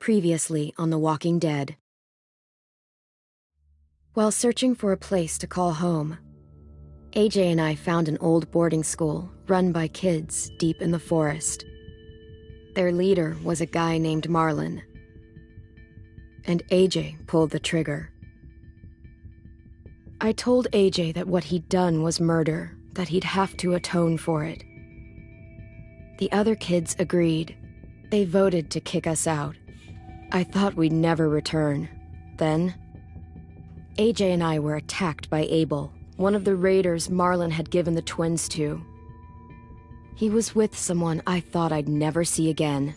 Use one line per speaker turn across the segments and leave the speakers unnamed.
Previously on The Walking Dead. While searching for a place to call home, AJ and I found an old boarding school run by kids deep in the forest. Their leader was a guy named Marlon, and AJ pulled the trigger. I told AJ that what he'd done was murder, that he'd have to atone for it. The other kids agreed. They voted to kick us out. I thought we'd never return. Then, AJ and I were attacked by Abel, one of the raiders Marlon had given the twins to. He was with someone I thought I'd never see again.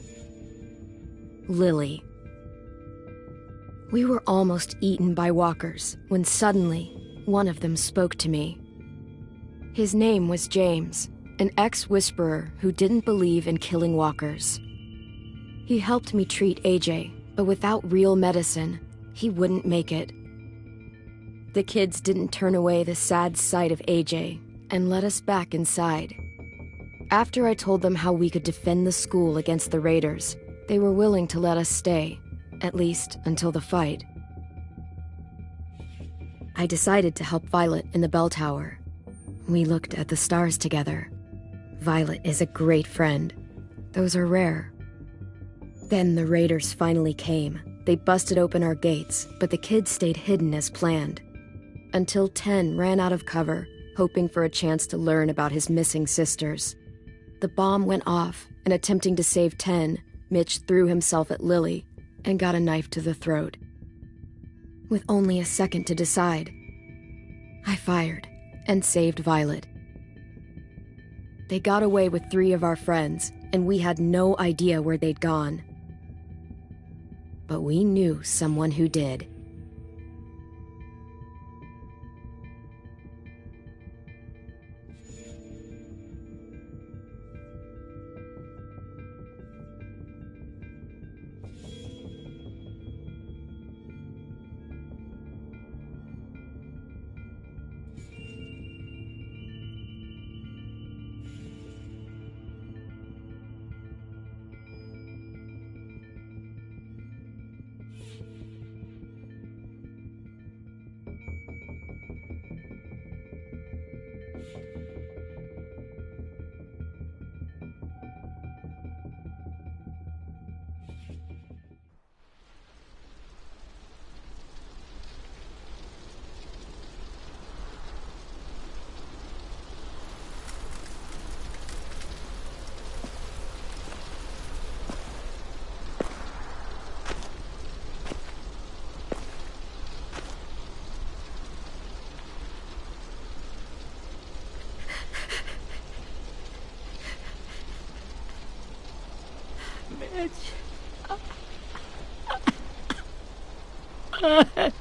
Lily. We were almost eaten by walkers when suddenly one of them spoke to me. His name was James, an ex-whisperer who didn't believe in killing walkers. He helped me treat AJ, but without real medicine, he wouldn't make it. The kids didn't turn away the sad sight of AJ and let us back inside. After I told them how we could defend the school against the raiders, they were willing to let us stay, at least until the fight. I decided to help Violet in the bell tower. We looked at the stars together. Violet is a great friend. Those are rare. Then the raiders finally came. They busted open our gates, but the kids stayed hidden as planned. Until 10 ran out of cover, hoping for a chance to learn about his missing sisters. The bomb went off, and attempting to save 10, Mitch threw himself at Lily and got a knife to the throat. With only a second to decide, I fired and saved Violet. They got away with 3 of our friends, and we had no idea where they'd gone. But we knew someone who did.
At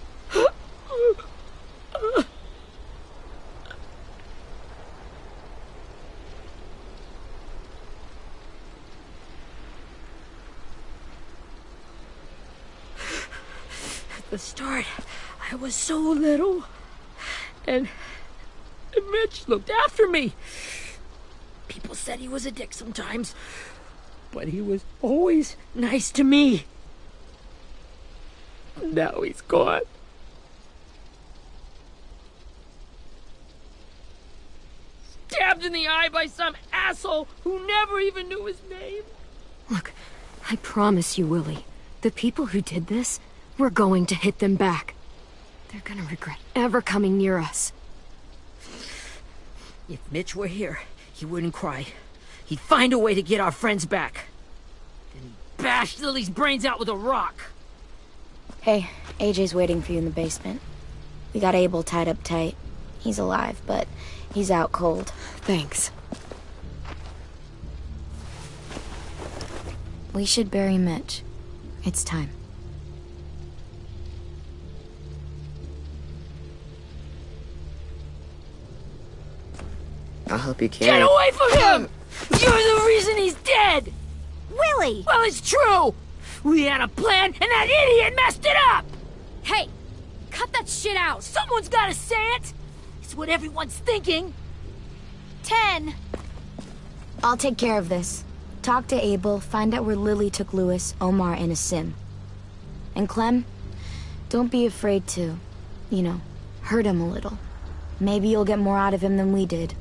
the start, I was so little, and Mitch looked after me. People said he was a dick sometimes, but he was always nice to me. Now he's gone. Stabbed in the eye by some asshole who never even knew his name.
Look, I promise you, Willie, the people who did this, we're going to hit them back. They're gonna regret ever coming near us.
If Mitch were here, he wouldn't cry. He'd find a way to get our friends back. Then he'd bash Lily's brains out with a rock.
Hey, AJ's waiting for you in the basement. We got Abel tied up tight. He's alive, but he's out cold.
Thanks.
We should bury Mitch. It's time.
I'll help you carry.
Get away from him! You're the reason he's dead!
Willie!
Well, it's true! We had a plan, and that idiot messed it up!
Hey! Cut that shit out!
Someone's gotta say it! It's what everyone's thinking.
10!
I'll take care of this. Talk to Abel, find out where Lily took Lewis, Omar, and Asim. And Clem, don't be afraid to, hurt him a little. Maybe you'll get more out of him than we did.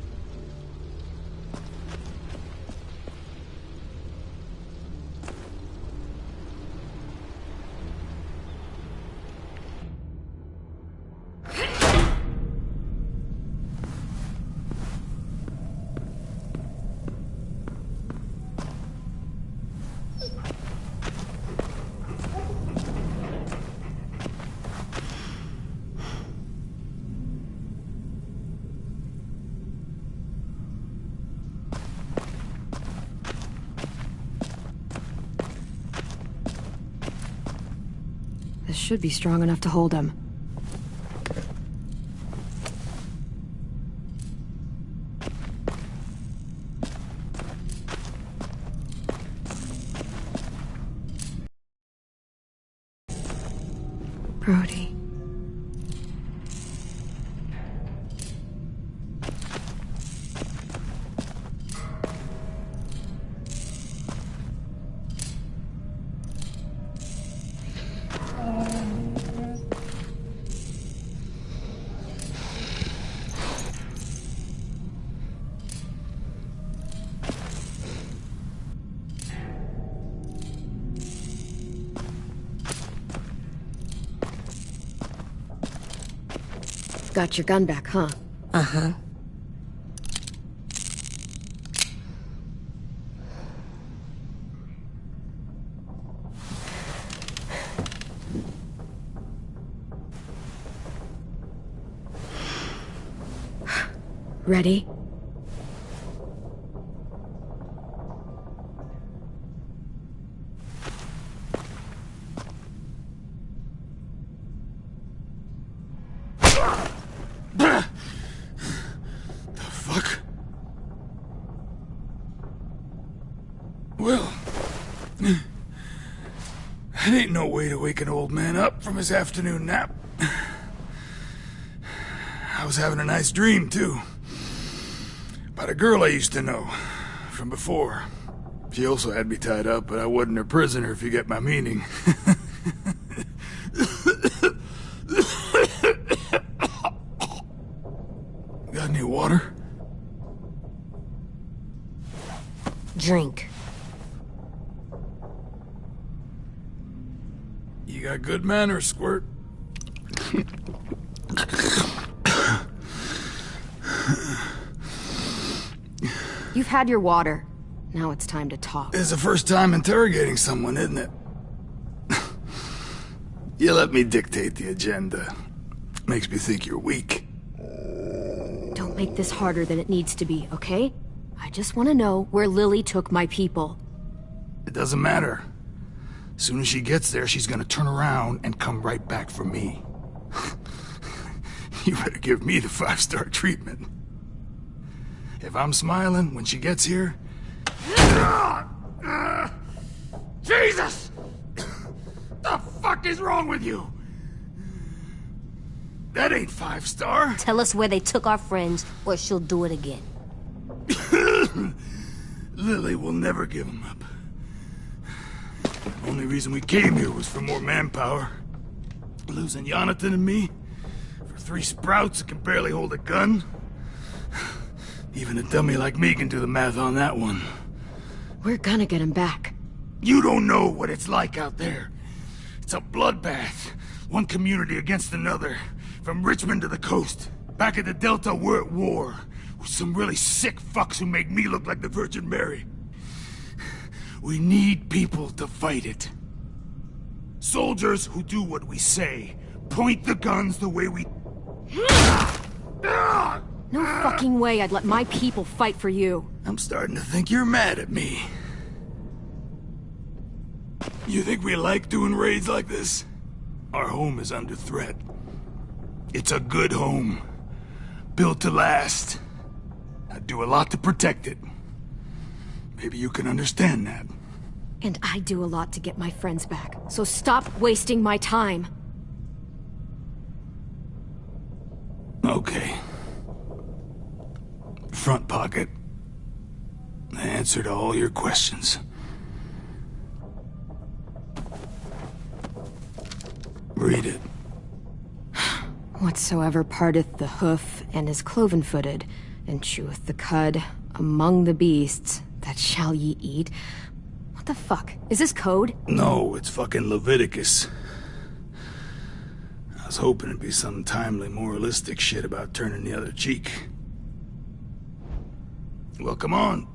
This should be strong enough to hold him. Brody. Got your gun back, huh?
Uh-huh.
Ready?
Well, that ain't no way to wake an old man up from his afternoon nap. I was having a nice dream, too. About a girl I used to know from before. She also had me tied up, but I wasn't her prisoner, if you get my meaning. Got any water?
Drink.
You got good manners, Squirt.
You've had your water. Now it's time to talk.
It's the first time interrogating someone, isn't it? You let me dictate the agenda. Makes me think you're weak.
Don't make this harder than it needs to be, okay? I just want to know where Lily took my people.
It doesn't matter. As soon as she gets there, she's gonna turn around and come right back for me. You better give me the 5-star treatment. If I'm smiling when she gets here... Jesus! The fuck is wrong with you? That ain't 5-star.
Tell us where they took our friends, or she'll do it again.
Lily will never give them up. Only reason we came here was for more manpower. Losing Jonathan and me for 3 sprouts that can barely hold a gun. Even a dummy like me can do the math on that one.
We're gonna get him back.
You don't know what it's like out there. It's a bloodbath. One community against another. From Richmond to the coast. Back at the Delta, we're at war. With some really sick fucks who make me look like the Virgin Mary. We need people to fight it. Soldiers who do what we say. Point the guns the way we...
No fucking way I'd let my people fight for you.
I'm starting to think you're mad at me. You think we like doing raids like this? Our home is under threat. It's a good home. Built to last. I'd do a lot to protect it. Maybe you can understand that.
And I do a lot to get my friends back. So stop wasting my time.
Okay. Front pocket. The answer to all your questions. Read it.
Whatsoever parteth the hoof and is cloven-footed, and cheweth the cud among the beasts, that shall ye eat. What the fuck? Is this code?
No, it's fucking Leviticus. I was hoping it'd be some timely, moralistic shit about turning the other cheek. Well, come on.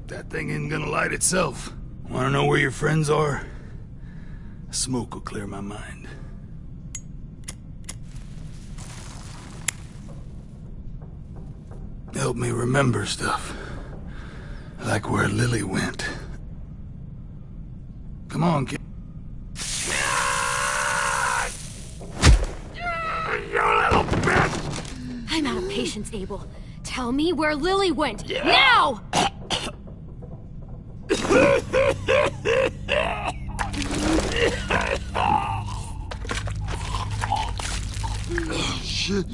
That thing isn't gonna light itself. Wanna know where your friends are? Smoke will clear my mind. Help me remember stuff. Like where Lily went. Come on, kid. You little bitch!
I'm out of patience, Abel. Tell me where Lily went. Now!
Shit.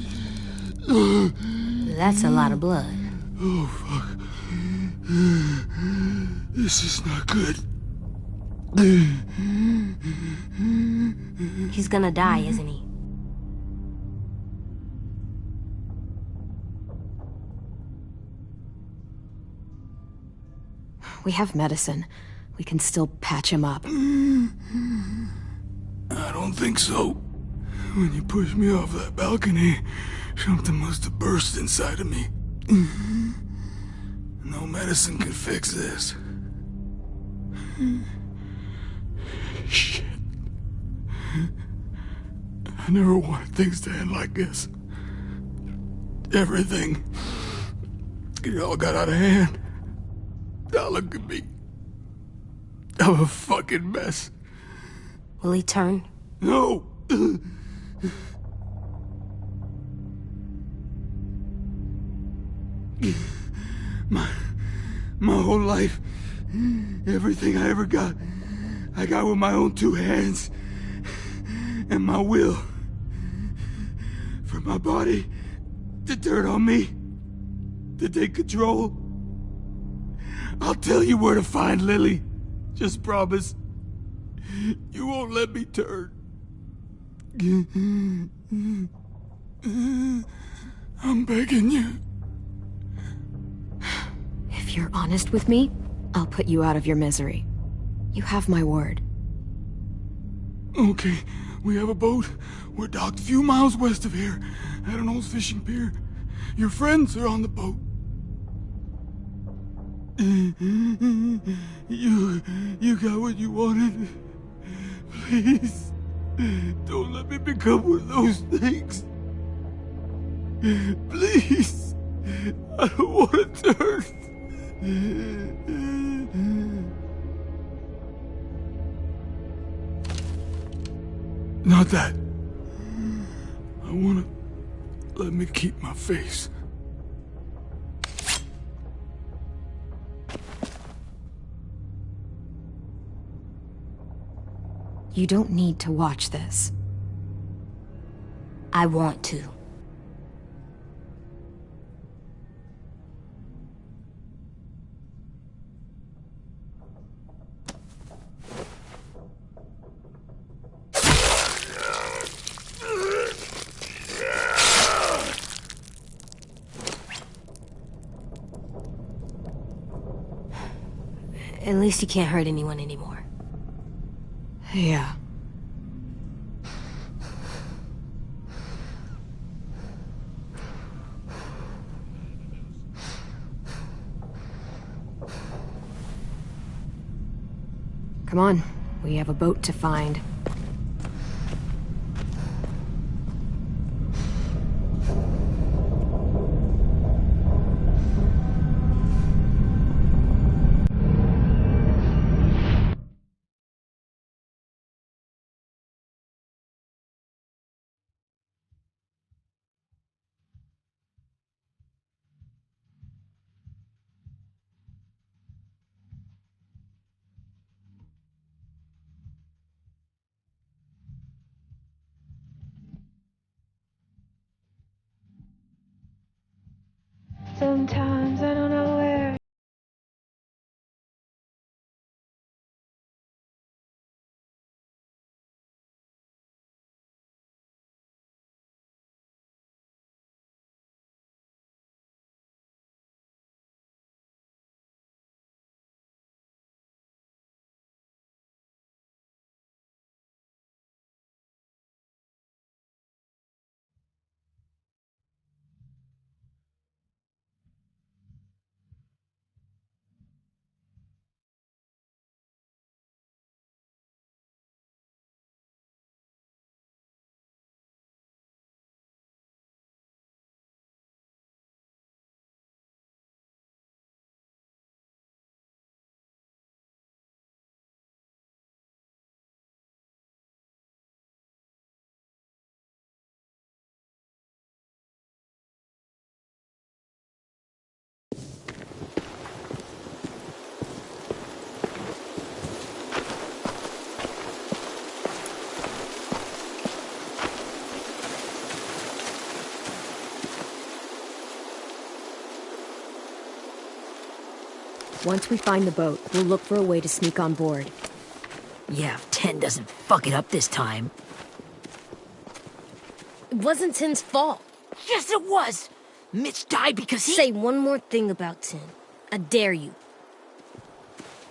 That's a lot of blood.
Oh, fuck. This is not good.
He's gonna die, isn't he?
We have medicine. We can still patch him up.
I don't think so. When you pushed me off that balcony, something must have burst inside of me. No medicine could fix this. Shit. I never wanted things to end like this. Everything. It all got out of hand. Now look at me. I'm a fucking mess.
Will he turn?
No! My whole life, everything I ever got, I got with my own two hands and my will. For my body to turn on me, to take control. I'll tell you where to find Lily. Just promise. You won't let me turn. I'm begging you.
If you're honest with me, I'll put you out of your misery. You have my word.
Okay, we have a boat. We're docked a few miles west of here, at an old fishing pier. Your friends are on the boat. You got what you wanted. Please, don't let me become one of those things. Please, I don't want to turn. Not that. I want to let me keep my face.
You don't need to watch this.
I want to. At least he can't hurt anyone anymore.
Yeah. Come on, we have a boat to find.
Sometimes I don't know where
Once we find the boat, we'll look for a way to sneak on board.
Yeah, if 10 doesn't fuck it up this time.
It wasn't Tim's fault.
Yes, it was! Mitch died because he—
Say one more thing about Tim. I dare you.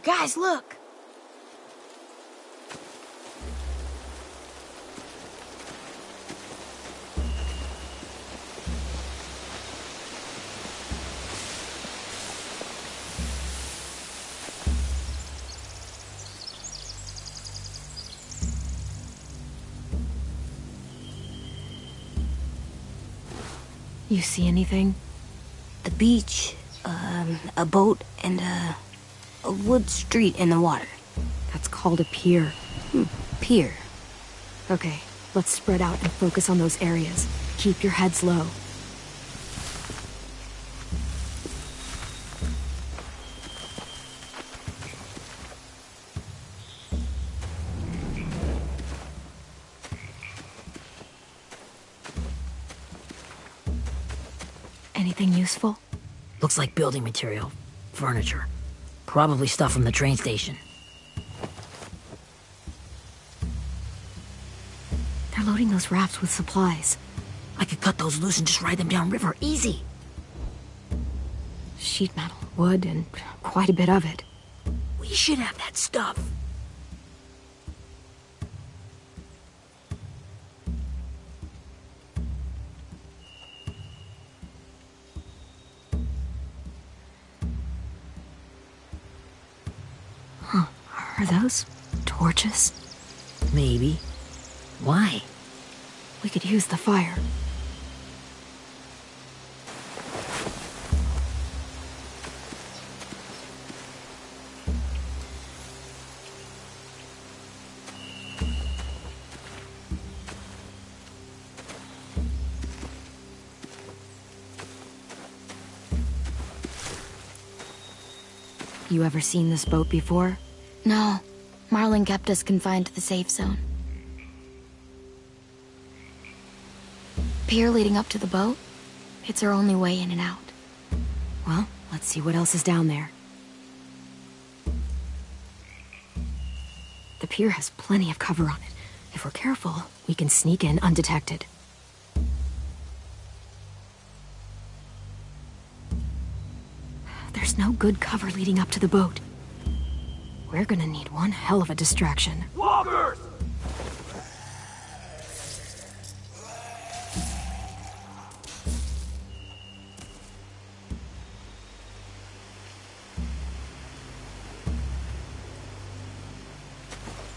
Guys, look!
You see anything?
The beach, a boat, and a wood street in the water.
That's called a pier.
Pier.
Okay, let's spread out and focus on those areas. Keep your heads low. Anything useful?
Looks like building material. Furniture. Probably stuff from the train station.
They're loading those rafts with supplies.
I could cut those loose and just ride them downriver. Easy.
Sheet metal, wood, and quite a bit of it.
We should have that stuff.
Are those torches?
Maybe. Why?
We could use the fire. You ever seen this boat before?
No. Marlin kept us confined to the safe zone. Pier leading up to the boat? It's our only way in and out.
Well, let's see what else is down there. The pier has plenty of cover on it. If we're careful, we can sneak in undetected. There's no good cover leading up to the boat. We're gonna need one hell of a distraction.
Walkers!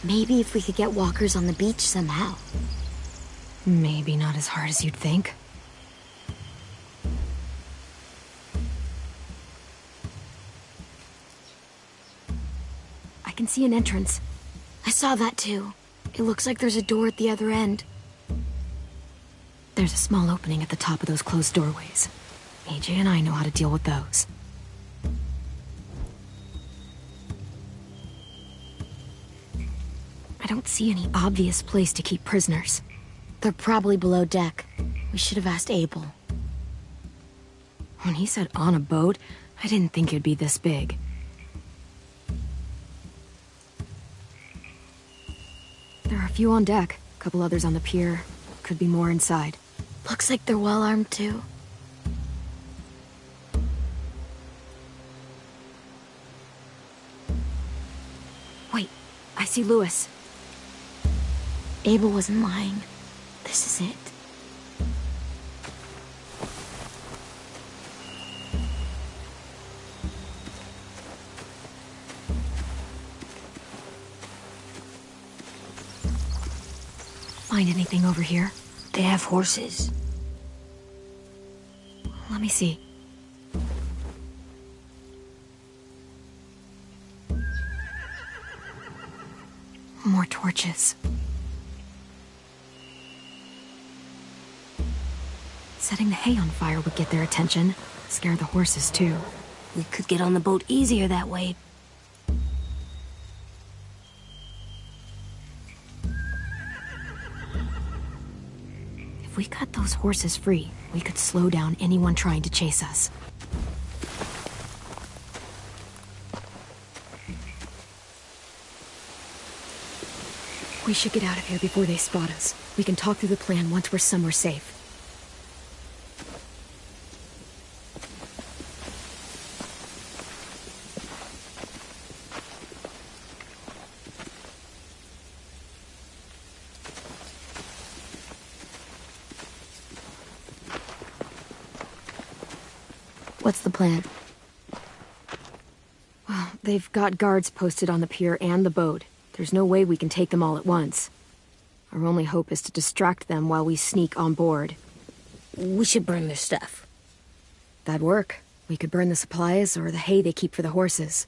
Maybe if we could get walkers on the beach somehow.
Maybe not as hard as you'd think. I can see an entrance.
I saw that too. It looks like there's a door at the other end.
There's a small opening at the top of those closed doorways. AJ and I know how to deal with those. I don't see any obvious place to keep prisoners.
They're probably below deck. We should have asked Abel.
When he said on a boat, I didn't think it'd be this big. There are a few on deck, a couple others on the pier. Could be more inside.
Looks like they're well armed too.
Wait, I see Lewis.
Abel wasn't lying. This is it.
Find anything over here?
They have horses.
Let me see. More torches. Setting the hay on fire would get their attention. Scare the horses, too.
We could get on the boat easier that way.
If we cut those horses free, we could slow down anyone trying to chase us. We should get out of here before they spot us. We can talk through the plan once we're somewhere safe.
What's the plan?
Well, they've got guards posted on the pier and the boat. There's no way we can take them all at once. Our only hope is to distract them while we sneak on board.
We should burn their stuff.
That'd work. We could burn the supplies or the hay they keep for the horses.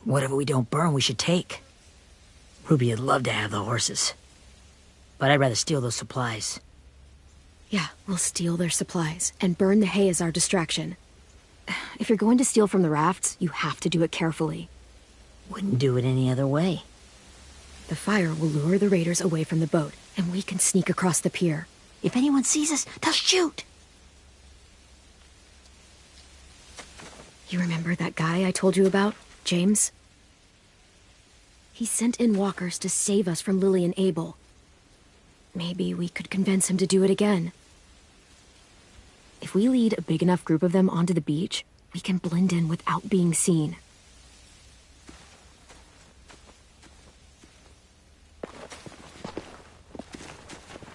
Whatever we don't burn, we should take. Ruby would love to have the horses. But I'd rather steal those supplies.
Yeah, we'll steal their supplies and burn the hay as our distraction. If you're going to steal from the rafts, you have to do it carefully.
Wouldn't do it any other way.
The fire will lure the raiders away from the boat, and we can sneak across the pier.
If anyone sees us, they'll shoot.
You remember that guy I told you about, James? He sent in walkers to save us from Lily and Abel. Maybe we could convince him to do it again. If we lead a big enough group of them onto the beach, we can blend in without being seen.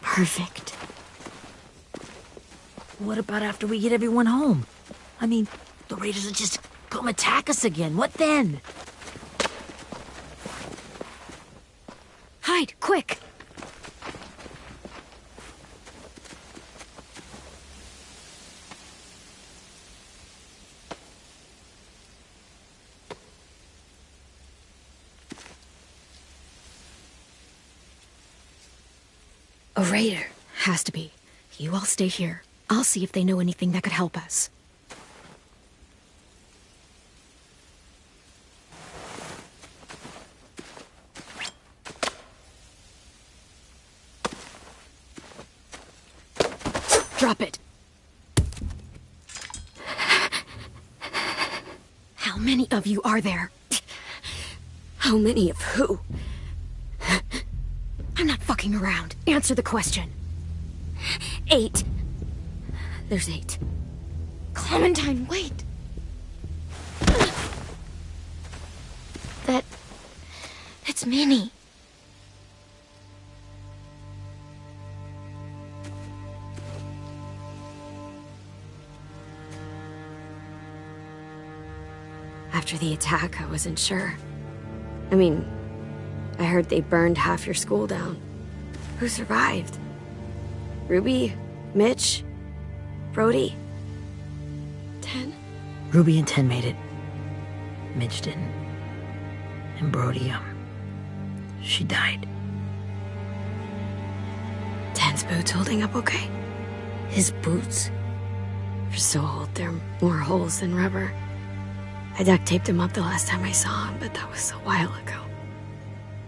Perfect.
What about after we get everyone home? I mean, the raiders will just come attack us again. What then?
Hide, quick! A raider. Has to be. You all stay here. I'll see if they know anything that could help us. Drop it. How many of you are there?
How many of who?
I'm not fucking around. Answer the question.
8. There's 8.
Clementine, wait. It's Minnie.
After the attack, I wasn't sure. I mean, I heard they burned half your school down. Who survived? Ruby? Mitch? Brody? 10?
Ruby and 10 made it. Mitch didn't. And Brody, she died.
10's boots holding up okay?
His boots?
They're so old, there are more holes than rubber. I duct taped him up the last time I saw him, but that was a while ago.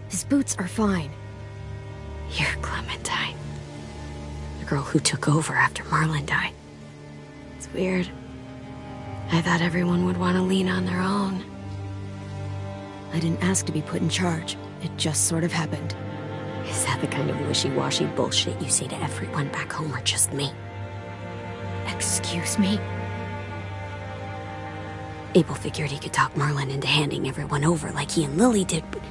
His boots are fine. You're Clementine. The girl who took over after Marlon died. It's weird. I thought everyone would want to lean on their own. I didn't ask to be put in charge. It just sort of happened.
Is that the kind of wishy-washy bullshit you say to everyone back home, or just me?
Excuse me?
Abel figured he could talk Marlon into handing everyone over like he and Lily did, but...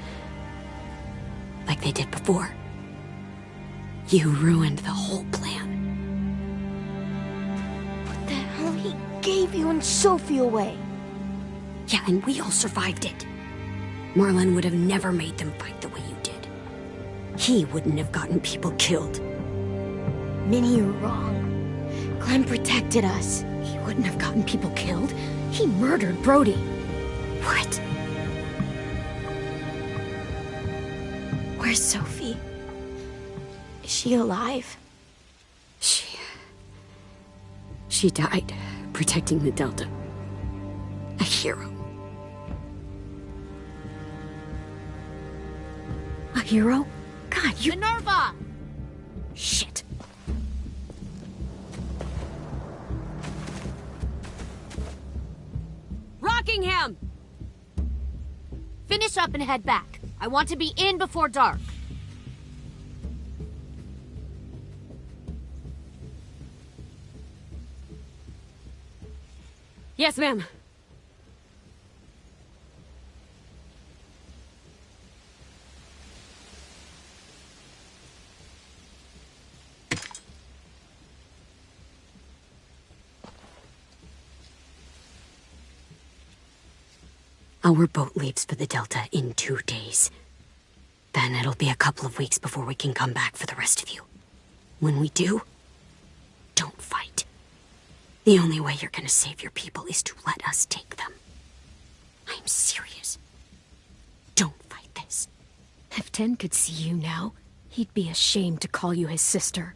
like they did before. You ruined the whole plan.
What the hell? He gave you and Sophie away.
Yeah, and we all survived it. Marlon would have never made them fight the way you did. He wouldn't have gotten people killed.
Minnie, you're wrong. Clem protected us.
He wouldn't have gotten people killed. He murdered Brody.
What? Where's Sophie? Is she alive?
She died protecting the Delta. A hero.
A hero? God, you...
Minerva!
Shit.
Rockingham! Finish up and head back. I want to be in before dark.
Yes, ma'am.
Our boat leaves for the Delta in 2 days. Then it'll be a couple of weeks before we can come back for the rest of you. When we do, don't fight. The only way you're gonna save your people is to let us take them. I'm serious. Don't fight this.
If Tin could see you now, he'd be ashamed to call you his sister.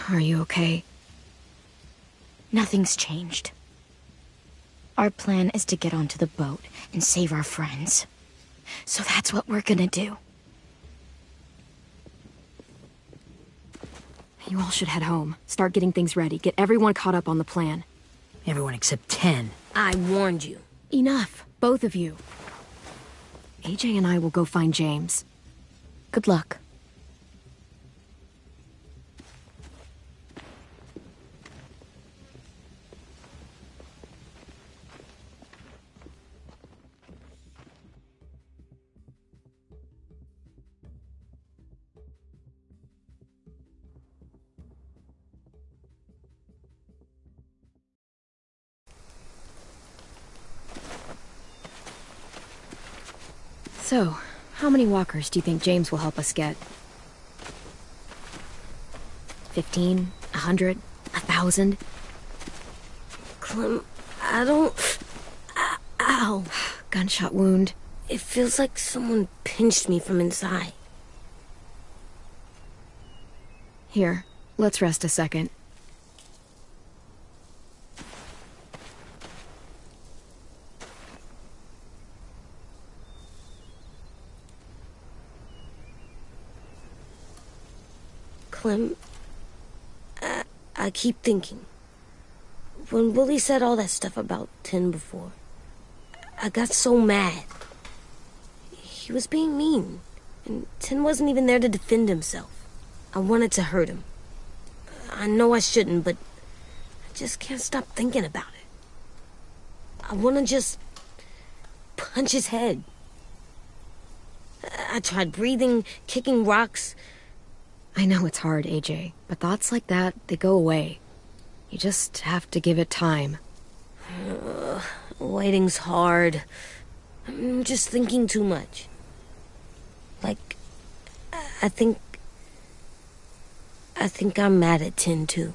Are you okay?
Nothing's changed. Our plan is to get onto the boat and save our friends. So that's what we're gonna do.
You all should head home. Start getting things ready. Get everyone caught up on the plan.
Everyone except 10.
I warned you.
Enough, both of you. AJ and I will go find James.
Good luck.
So, how many walkers do you think James will help us get? 15? 100? 1,000?
Clem, I don't... Ow.
Gunshot wound.
It feels like someone pinched me from inside.
Here, let's rest a second.
Clem, I keep thinking. When Willie said all that stuff about Tin before, I got so mad. He was being mean, and Tin wasn't even there to defend himself. I wanted to hurt him. I know I shouldn't, but I just can't stop thinking about it. I want to just punch his head. I tried breathing, kicking rocks.
I know it's hard, AJ, but thoughts like that, they go away. You just have to give it time.
Waiting's hard. I'm just thinking too much. Like, I think I'm mad at Tin, too.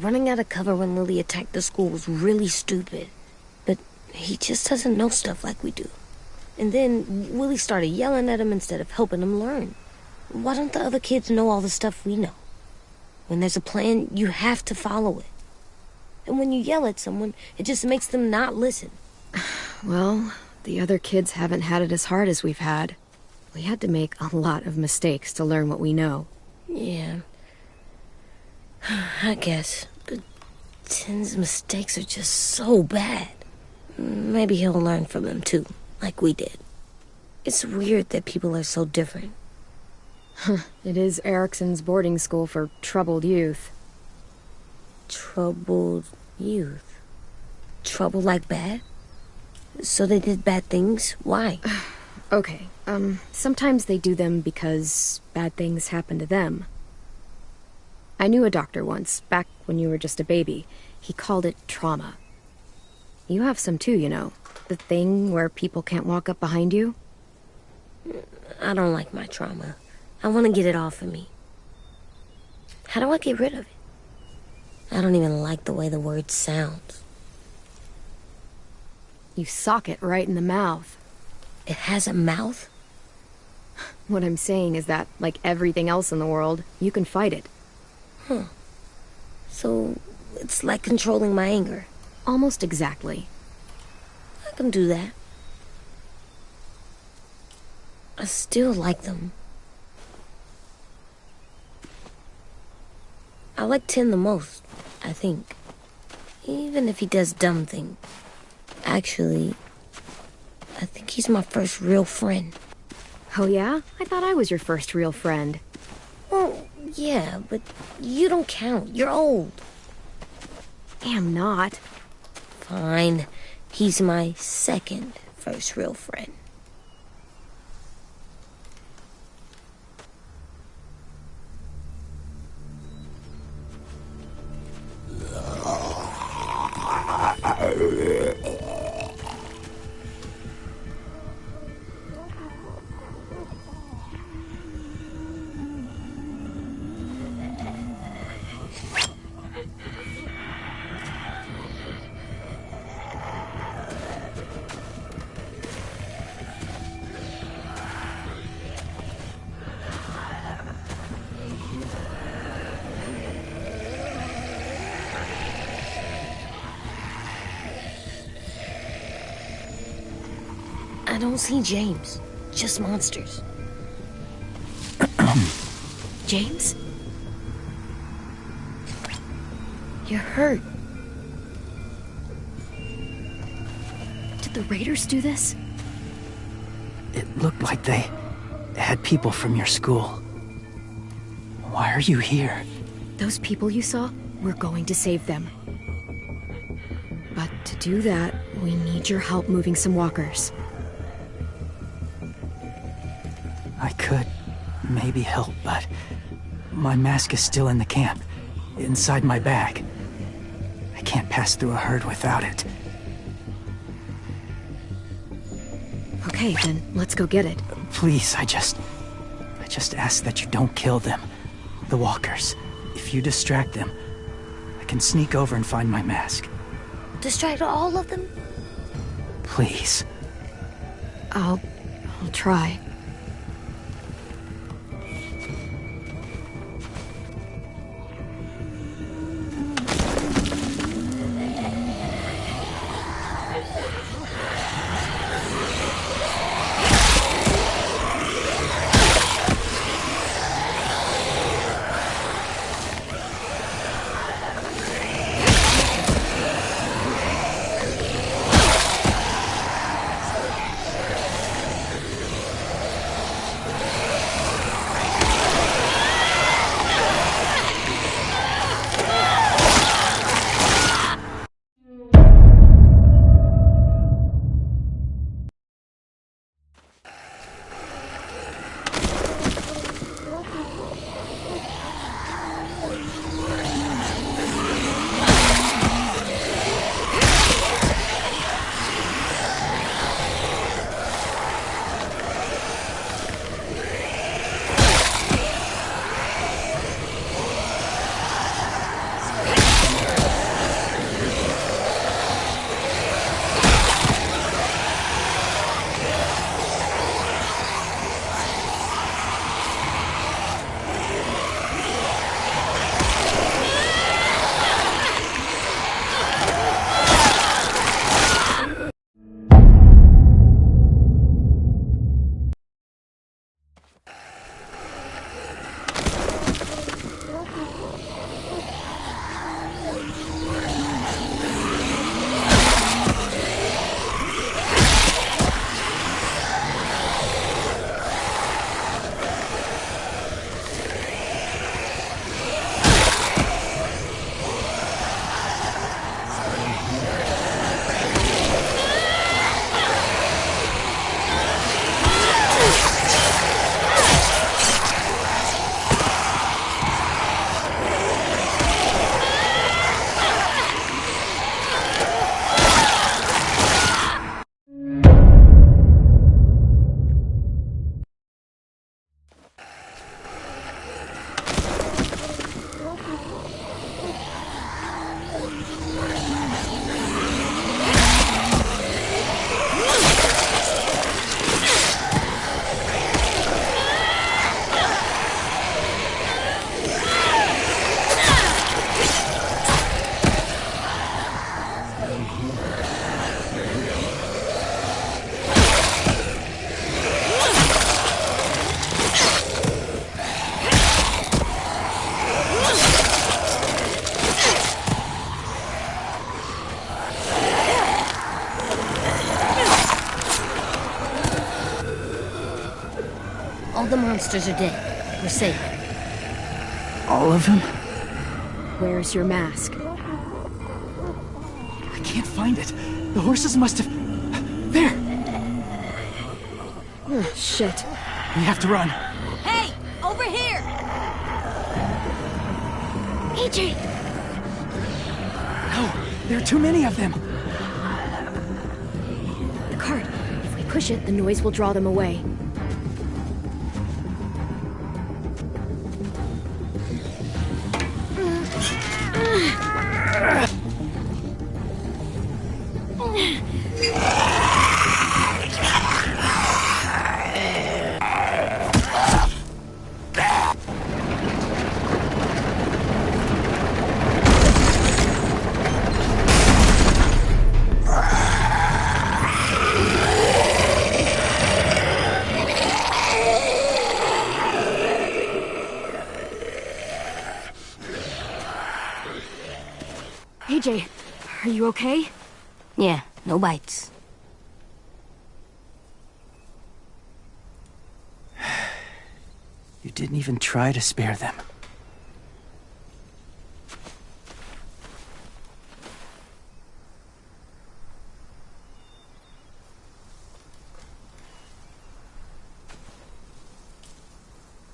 Running out of cover when Lily attacked the school was really stupid. But he just doesn't know stuff like we do. And then Willie started yelling at him instead of helping him learn. Why don't the other kids know all the stuff we know? When there's a plan, you have to follow it. And when you yell at someone, it just makes them not listen.
Well, the other kids haven't had it as hard as we've had. We had to make a lot of mistakes to learn what we know.
Yeah. I guess. But Tin's mistakes are just so bad. Maybe he'll learn from them too, like we did. It's weird that people are so different.
It is Erickson's boarding school for troubled youth.
Troubled youth? Trouble like bad? So they did bad things? Why?
Okay, sometimes they do them because bad things happen to them. I knew a doctor once, back when you were just a baby. He called it trauma. You have some too, you know. The thing where people can't walk up behind you.
I don't like my trauma. I want to get it off of me. How do I get rid of it? I don't even like the way the word sounds.
You sock it right in the mouth.
It has a mouth?
What I'm saying is that, like everything else in the world, you can fight it.
Huh. So, it's like controlling my anger.
Almost exactly.
I can do that. I still like them. I like Tin the most, I think. Even if he does dumb things. Actually, I think he's my first real friend.
Oh yeah? I thought I was your first real friend.
Well, yeah, but you don't count. You're old.
Am not.
Fine. He's my second first real friend. I don't see James. Just monsters.
James?
You're hurt.
Did the raiders do this?
It looked like they had people from your school. Why are you here?
Those people you saw, we're going to save them. But to do that, we need your help moving some walkers.
I could maybe help, but my mask is still in the camp, inside my bag. I can't pass through a herd without it.
Okay, then let's go get it.
Please, I just ask that you don't kill them. The walkers. If you distract them, I can sneak over and find my mask.
Distract all of them?
Please.
I'll try.
the monsters are dead. We're safe.
All of them?
Where's your mask?
I can't find it. The horses must have... There!
Oh, shit.
We have to run.
Hey! Over here!
AJ!
No, there are too many of them.
The cart. If we push it, the noise will draw them away. AJ, are you okay?
Yeah, no bites.
You didn't even try to spare them.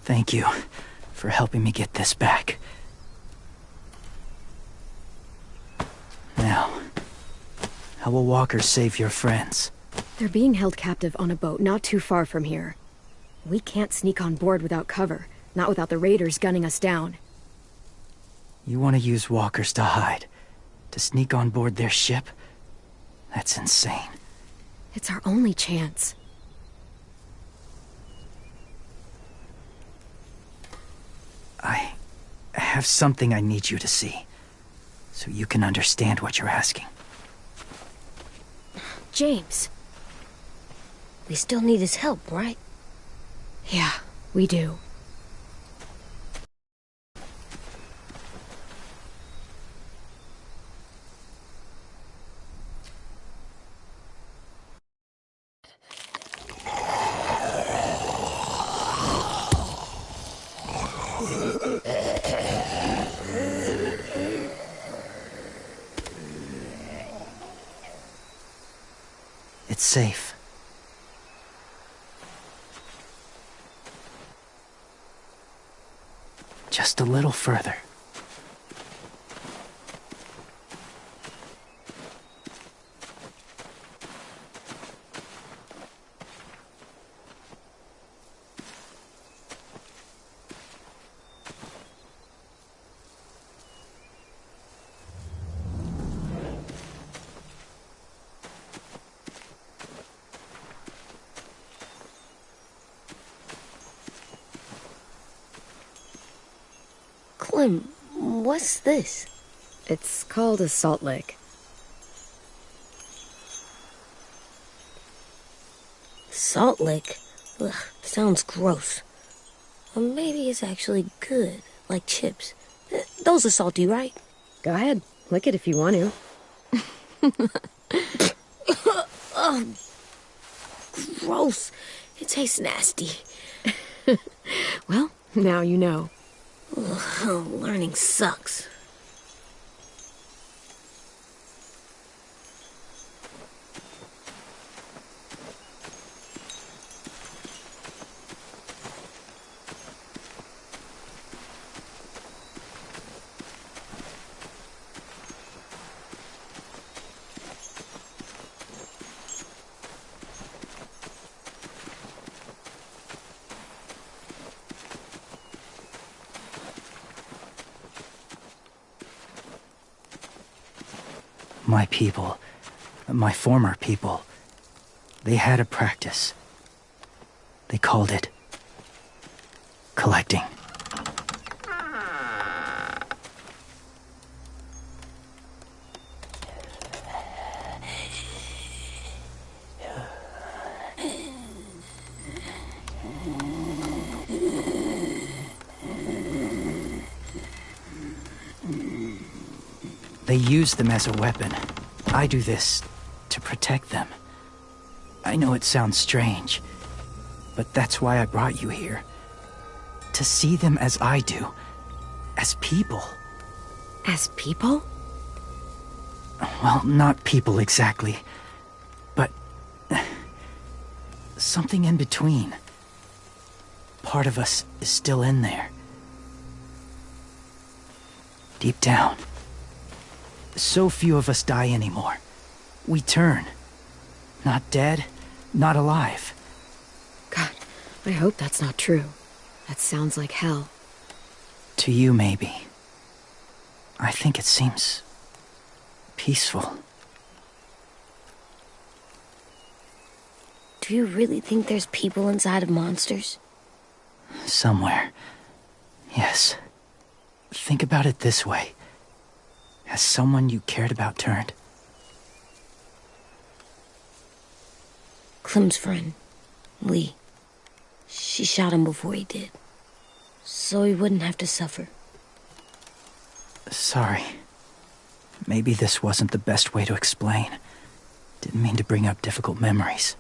Thank you for helping me get this back. Now, how will Walker save your friends?
They're being held captive on a boat not too far from here. We can't sneak on board without cover, not without the raiders gunning us down.
You want to use walkers to hide? To sneak on board their ship? That's insane.
It's our only chance.
I have something I need you to see, so you can understand what you're asking.
James.
We still need his help, right?
Yeah, we do.
It's safe. Just a little further.
Clem, what's this?
It's called a salt lick.
Salt lick? Ugh, sounds gross. Or maybe it's actually good, like chips. Those are salty, right?
Go ahead, lick it if you want to.
Oh, gross. It tastes nasty.
Well, now you know.
Ugh, learning sucks.
My people, my former people, they had a practice. They called it collecting. They use them as a weapon. I do this to protect them. I know it sounds strange, but that's why I brought you here. To see them as I do. As people.
As people?
Well, not people exactly. But... something in between. Part of us is still in there. Deep down. So few of us die anymore. We turn. Not dead, not alive.
God, I hope that's not true. That sounds like hell.
To you, maybe. I think it seems... peaceful.
Do you really think there's people inside of monsters?
Somewhere. Yes. Think about it this way. Has someone you cared about turned?
Clem's friend, Lee. She shot him before he did. So he wouldn't have to suffer.
Sorry. Maybe this wasn't the best way to explain. Didn't mean to bring up difficult memories.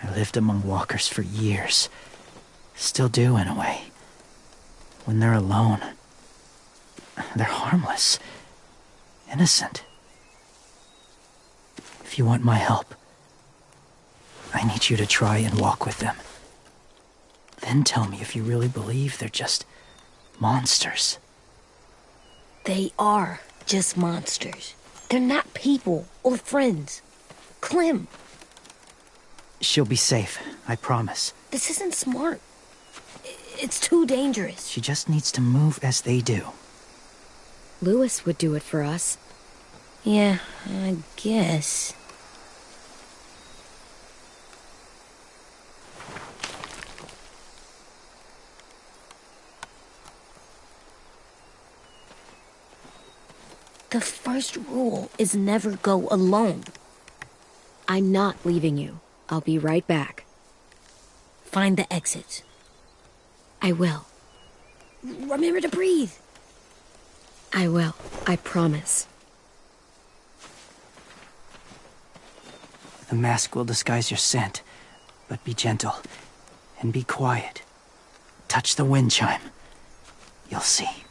I lived among walkers for years. Still do, in a way. When they're alone, they're harmless. Innocent. If you want my help, I need you to try and walk with them. Then tell me if you really believe they're just monsters.
They are just monsters. They're not people or friends. Clem,
She'll be safe, I promise.
this isn't smart. It's too dangerous.
She just needs to move as they do.
Lewis would do it for us.
Yeah, I guess. The first rule is never go alone.
I'm not leaving you. I'll be right back.
Find the exits.
I will.
Remember to breathe.
I will. I promise.
The mask will disguise your scent, but be gentle and be quiet. Touch the wind chime. You'll see.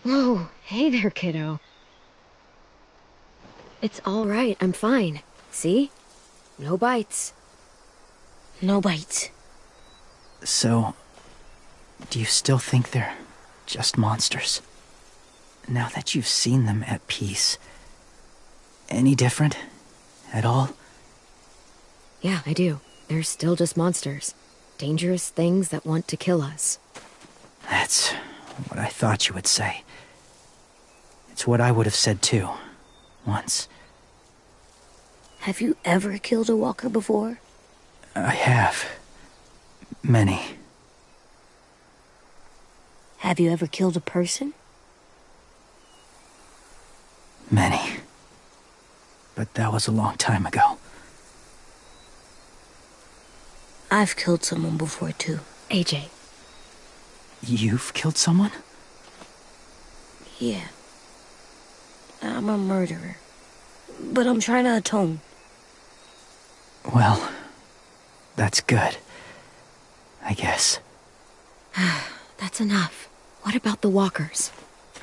Whoa, hey there, kiddo. It's all right, I'm fine. See? No bites.
No bites.
So, do you still think they're just monsters? Now that you've seen them at peace, any different at all?
Yeah, I do. They're still just monsters. Dangerous things that want to kill us.
That's what I thought you would say. It's what I would have said too, once.
Have you ever killed a walker before?
I have. Many.
Have you ever killed a person?
Many. But that was a long time ago.
I've killed someone before too.
AJ.
You've killed someone?
Yeah. I'm a murderer. But I'm trying to atone.
Well, that's good. I guess.
That's enough. What about the walkers?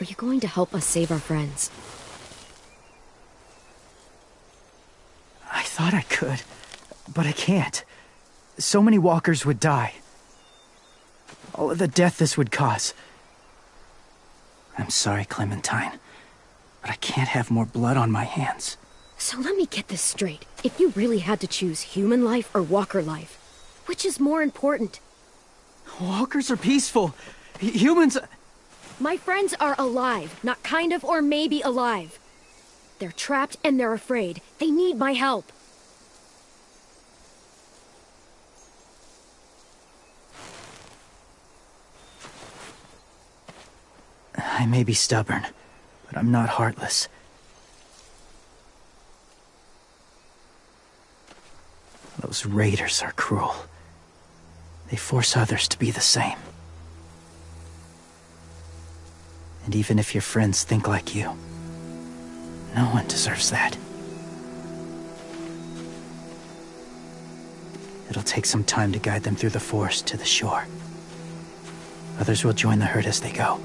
Are you going to help us save our friends?
I thought I could, but I can't. So many walkers would die. All of the death this would cause. I'm sorry, Clementine, but I can't have more blood on my hands.
So let me get this straight. If you really had to choose human life or walker life, which is more important?
Walkers are peaceful. Humans...
My friends are alive, not kind of or maybe alive. They're trapped and they're afraid. They need my help.
I may be stubborn, but I'm not heartless. Those raiders are cruel. They force others to be the same. And even if your friends think like you, no one deserves that. It'll take some time to guide them through the forest to the shore. Others will join the herd as they go.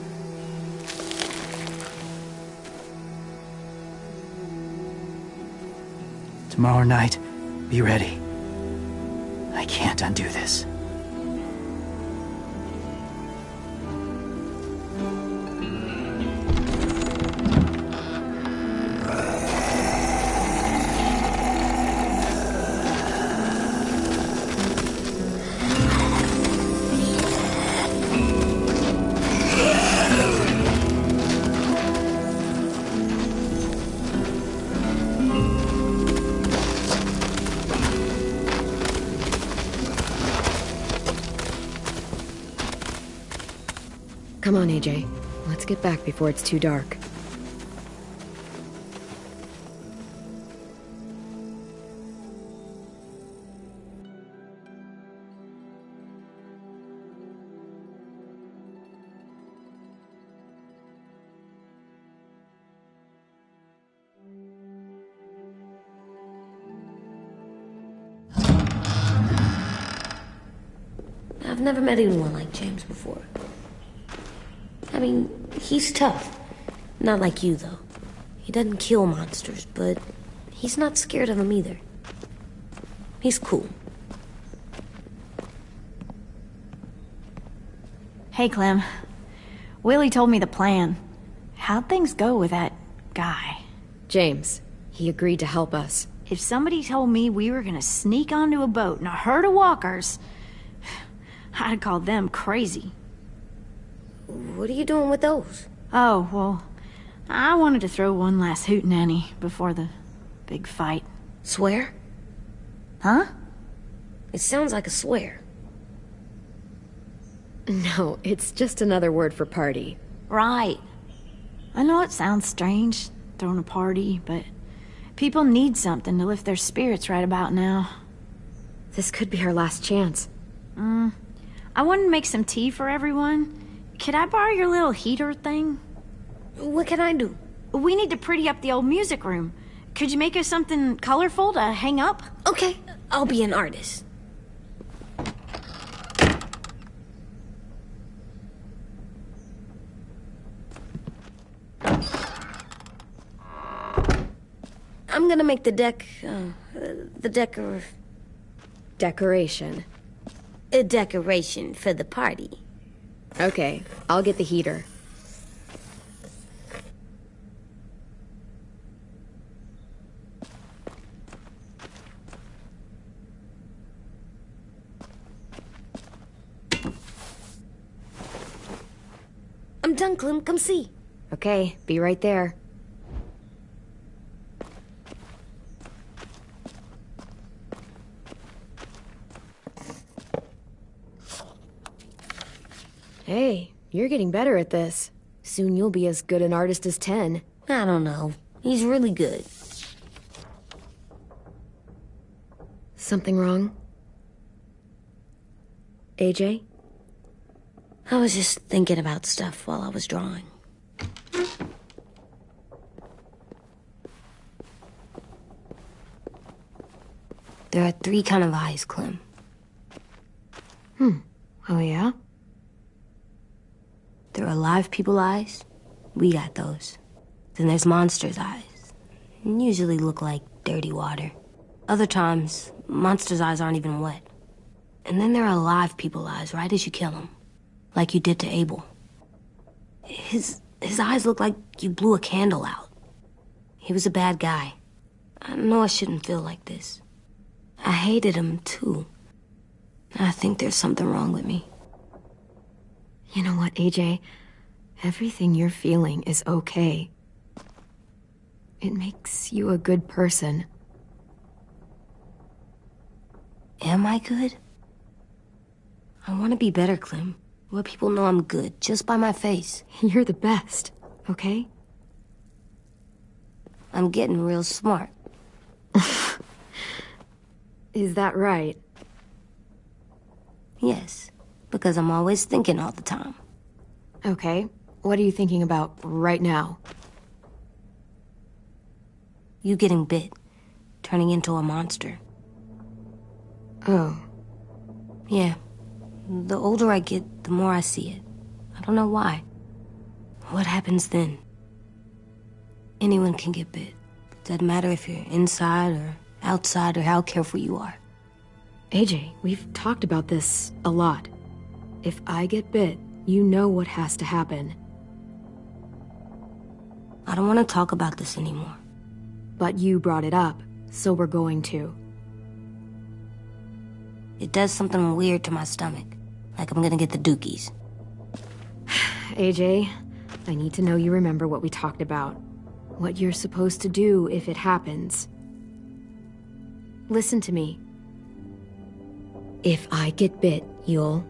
Tomorrow night, be ready. I can't undo this.
Come on, AJ. Let's get back before it's too dark.
I've never met anyone like James before. I mean, he's tough. Not like you, though. He doesn't kill monsters, but he's not scared of them either. He's cool.
Hey, Clem. Willie told me the plan. How'd things go with that guy?
James. He agreed to help us.
If somebody told me we were gonna sneak onto a boat in a herd of walkers, I'd call them crazy.
What are you doing with those?
Oh, well, I wanted to throw one last hootenanny before the big fight.
Swear?
Huh?
It sounds like a swear.
No, it's just another word for party.
Right. I know it sounds strange, throwing a party, but people need something to lift their spirits right about now.
This could be our last chance.
I wanted to make some tea for everyone. Could I borrow your little heater thing?
What can I do?
We need to pretty up the old music room. Could you make us something colorful to hang up?
Okay, I'll be an artist. I'm gonna make the
Decoration.
a decoration for the party.
Okay, I'll get the heater.
I'm done, Clem. Come see.
Okay, be right there. Hey, you're getting better at this. Soon you'll be as good an artist as 10.
I don't know. He's really good.
Something wrong? AJ?
I was just thinking about stuff while I was drawing. There are 3 kind of eyes, Clem.
Oh yeah?
There are alive people eyes. We got those. Then there's monsters' eyes. Usually look like dirty water. Other times, monsters' eyes aren't even wet. And then there are alive people eyes right as you kill them. Like you did to Abel. His eyes look like you blew a candle out. He was a bad guy. I know I shouldn't feel like this. I hated him, too. I think there's something wrong with me.
You know what, AJ? Everything you're feeling is okay. It makes you a good person.
Am I good? I want to be better, Clem. Let people know I'm good, just by my face.
You're the best, okay?
I'm getting real smart.
Is that right?
Yes, because I'm always thinking all the time.
Okay, what are you thinking about right now?
You getting bit, turning into a monster.
Oh.
Yeah. The older I get, the more I see it. I don't know why. What happens then? Anyone can get bit. Doesn't matter if you're inside or outside or how careful you are.
AJ, we've talked about this a lot. If I get bit, you know what has to happen.
I don't want to talk about this anymore.
But you brought it up, so we're going to.
It does something weird to my stomach. Like I'm gonna get the dookies.
AJ, I need to know you remember what we talked about. What you're supposed to do if it happens. Listen to me. If I get bit, you'll...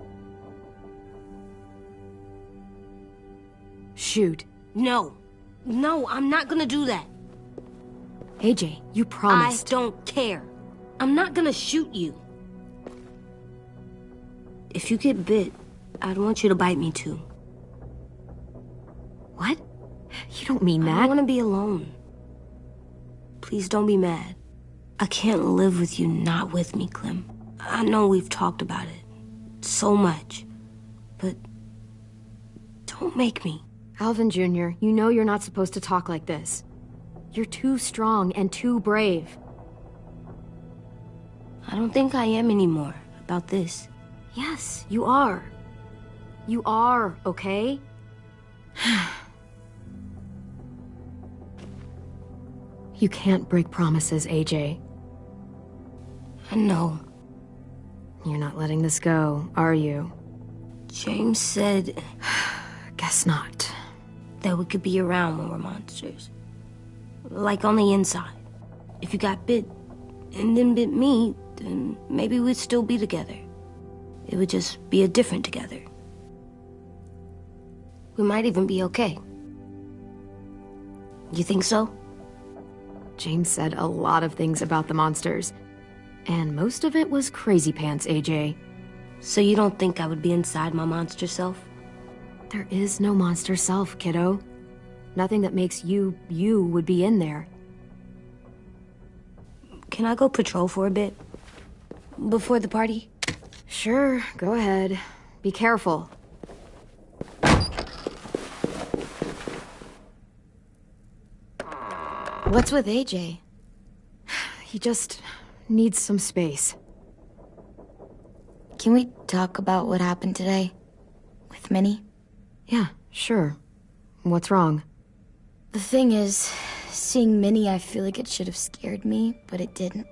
shoot.
No. No, I'm not gonna do that.
AJ, you promised.
I don't care. I'm not gonna shoot you. If you get bit, I'd want you to bite me too.
What? You don't mean that.
I don't want to be alone. Please don't be mad. I can't live with you not with me, Clem. I know we've talked about it so much, but don't make me.
Alvin Jr., you know you're not supposed to talk like this. You're too strong and too brave.
I don't think I am anymore about this.
Yes, you are. You are, okay? You can't break promises, AJ.
I know.
You're not letting this go, are you?
James said
Guess not.
that we could be around when we're monsters. Like on the inside. If you got bit and then bit me, then maybe we'd still be together. It would just be a different together. We might even be okay. You think so?
James said a lot of things about the monsters. And most of it was crazy pants, AJ.
So you don't think I would be inside my monster self?
There is no monster self, kiddo. Nothing that makes you, you would be in there.
Can I go patrol for a bit? Before the party?
Sure, go ahead. Be careful. What's with AJ? He just needs some space.
Can we talk about what happened today? With Minnie?
Yeah, sure. What's wrong?
The thing is, seeing Minnie, I feel like it should have scared me, but it didn't.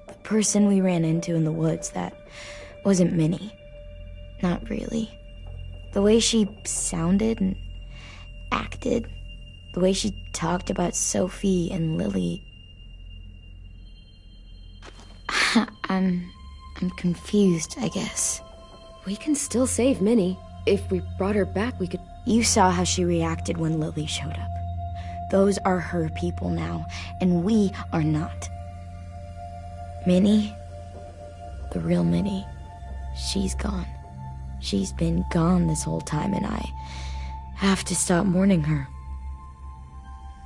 The person we ran into in the woods, that wasn't Minnie. Not really. The way she sounded and acted, the way she talked about Sophie and Lily. I'm confused, I guess.
We can still save Minnie. If we brought her back, we could...
You saw how she reacted when Lily showed up. Those are her people now, and we are not. Minnie, the real Minnie, she's gone. She's been gone this whole time, and I have to stop mourning her.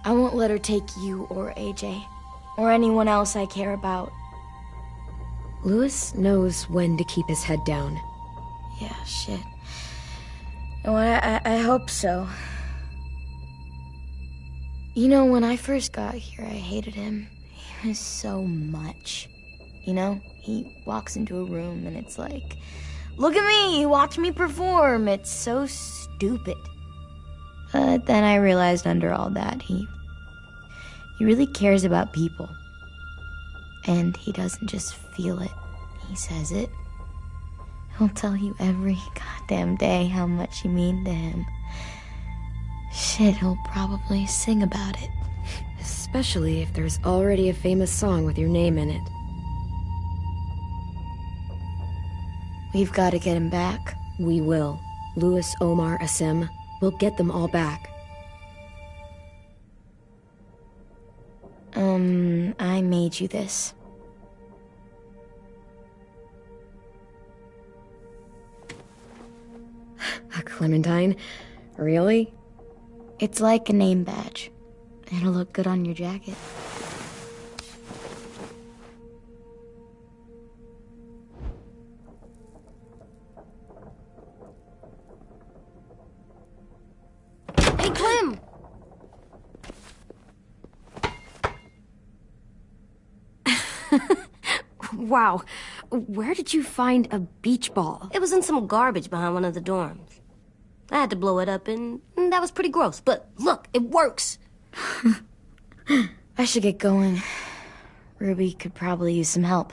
I won't let her take you or AJ, or anyone else I care about.
Louis knows when to keep his head down.
Yeah, shit. Oh, I hope so. You know, when I first got here, I hated him. He was so much. You know, he walks into a room and it's like, look at me, watch me perform. It's so stupid. But then I realized under all that, he really cares about people. And he doesn't just feel it, he says it. He'll tell you every goddamn day how much you mean to him. Shit, he'll probably sing about it.
Especially if there's already a famous song with your name in it.
We've got to get him back.
We will. Louis, Omar, Asim. We'll get them all back.
I made you this.
A Clementine? Really?
It's like a name badge. It'll look good on your jacket.
Hey, Clem!
Wow. Where did you find a beach ball?
It was in some garbage behind one of the dorms. I had to blow it up, and that was pretty gross. But look, it works.
I should get going. Ruby could probably use some help.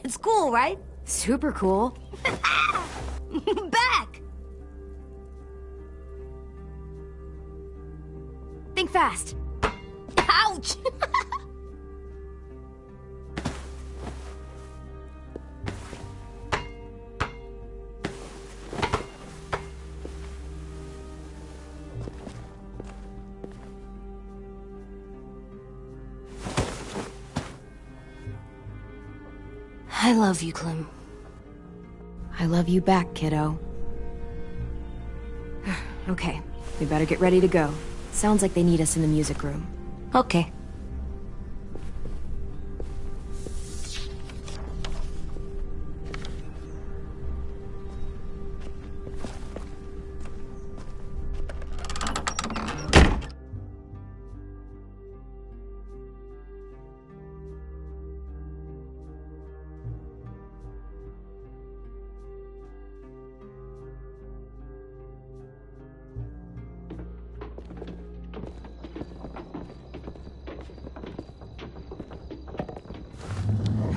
It's cool, right?
Super cool.
Back!
Think fast.
Ouch! I love you, Clem.
I love you back, kiddo. Okay, we better get ready to go. Sounds like they need us in the music room.
Okay.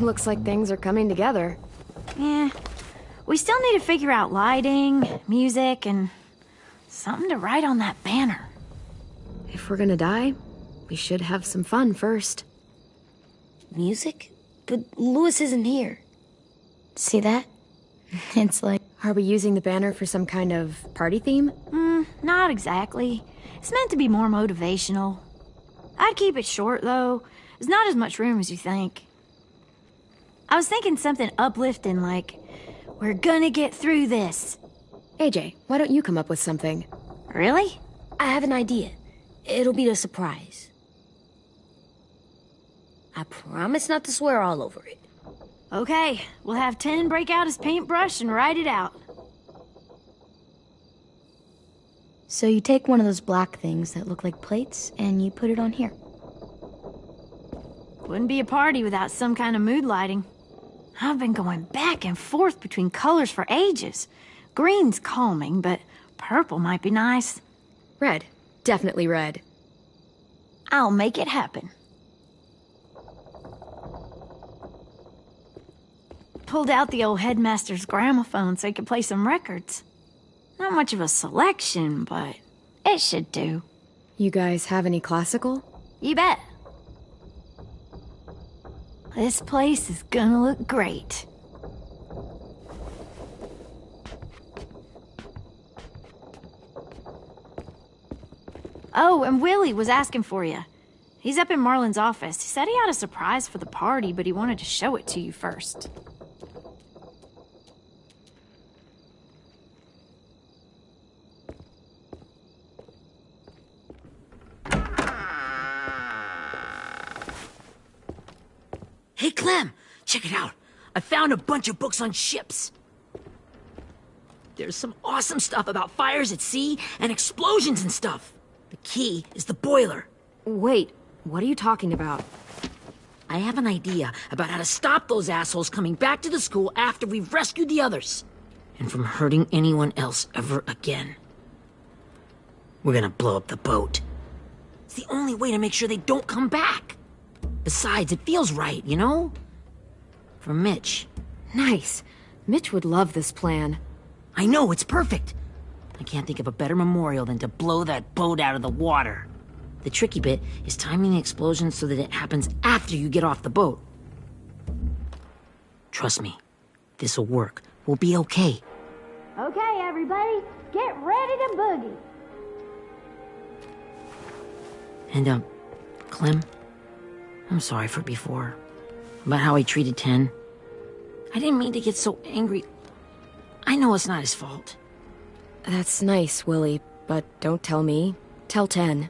Looks like things are coming together.
Yeah. We still need to figure out lighting, music, and something to write on that banner.
If we're gonna die, we should have some fun first.
Music? But Louis isn't here.
See that? It's like...
Are we using the banner for some kind of party theme?
Not exactly. It's meant to be more motivational. I'd keep it short, though. There's not as much room as you think. I was thinking something uplifting like, we're gonna get through this.
AJ, why don't you come up with something?
Really?
I have an idea. It'll be a surprise. I promise not to swear all over it.
Okay, we'll have 10 break out his paintbrush and write it out.
So you take one of those black things that look like plates, and you put it on here.
Wouldn't be a party without some kind of mood lighting. I've been going back and forth between colors for ages. Green's calming, but purple might be nice.
Red. Definitely red.
I'll make it happen. Pulled out the old headmaster's gramophone so he could play some records. Not much of a selection, but it should do.
You guys have any classical?
You bet. This place is gonna look great. Oh, and Willie was asking for you. He's up in Marlin's office. He said he had a surprise for the party, but he wanted to show it to you first.
Hey, Clem, check it out. I found a bunch of books on ships. There's some awesome stuff about fires at sea and explosions and stuff. The key is the boiler.
Wait, what are you talking about?
I have an idea about how to stop those assholes coming back to the school after we've rescued the others. And from hurting anyone else ever again. We're gonna blow up the boat. It's the only way to make sure they don't come back. Besides, it feels right, you know? For Mitch.
Nice. Mitch would love this plan.
I know, it's perfect. I can't think of a better memorial than to blow that boat out of the water. The tricky bit is timing the explosion so that it happens after you get off the boat. Trust me, this'll work. We'll be okay.
Okay, everybody, get ready to boogie.
And, Clem, I'm sorry for before. About how I treated Ten. I didn't mean to get so angry. I know it's not his fault.
That's nice, Willie, but don't tell me. Tell 10.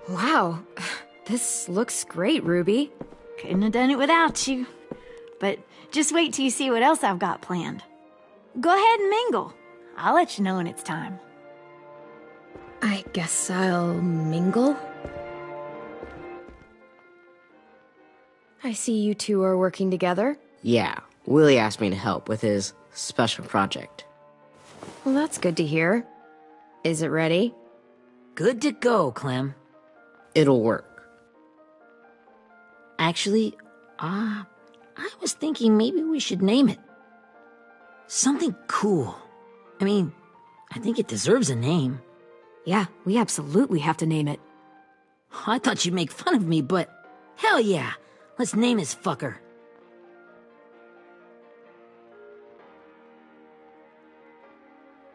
Wow, this looks great, Ruby.
Couldn't have done it without you. But just wait till you see what else I've got planned. Go ahead and mingle. I'll let you know when it's time.
I guess I'll mingle? I see you two are working together.
Yeah, Willie asked me to help with his special project.
Well, that's good to hear. Is it ready?
Good to go, Clem.
It'll work.
Actually, I was thinking maybe we should name it. Something cool. I mean, I think it deserves a name.
Yeah, we absolutely have to name it.
I thought you'd make fun of me, but hell yeah. Let's name this fucker.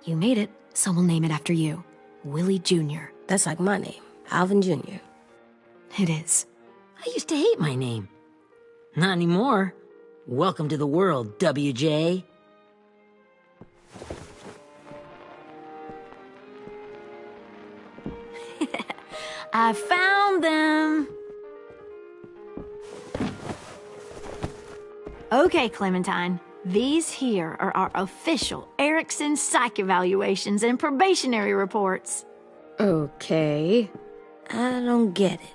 You made it, so we'll name it after you. Willie Jr.
That's like my name, Alvin Jr.
It is.
I used to hate my name. Not anymore. Welcome to the world, WJ.
I found them. Okay, Clementine. These here are our official Erickson psych evaluations and probationary reports.
Okay.
I don't get it.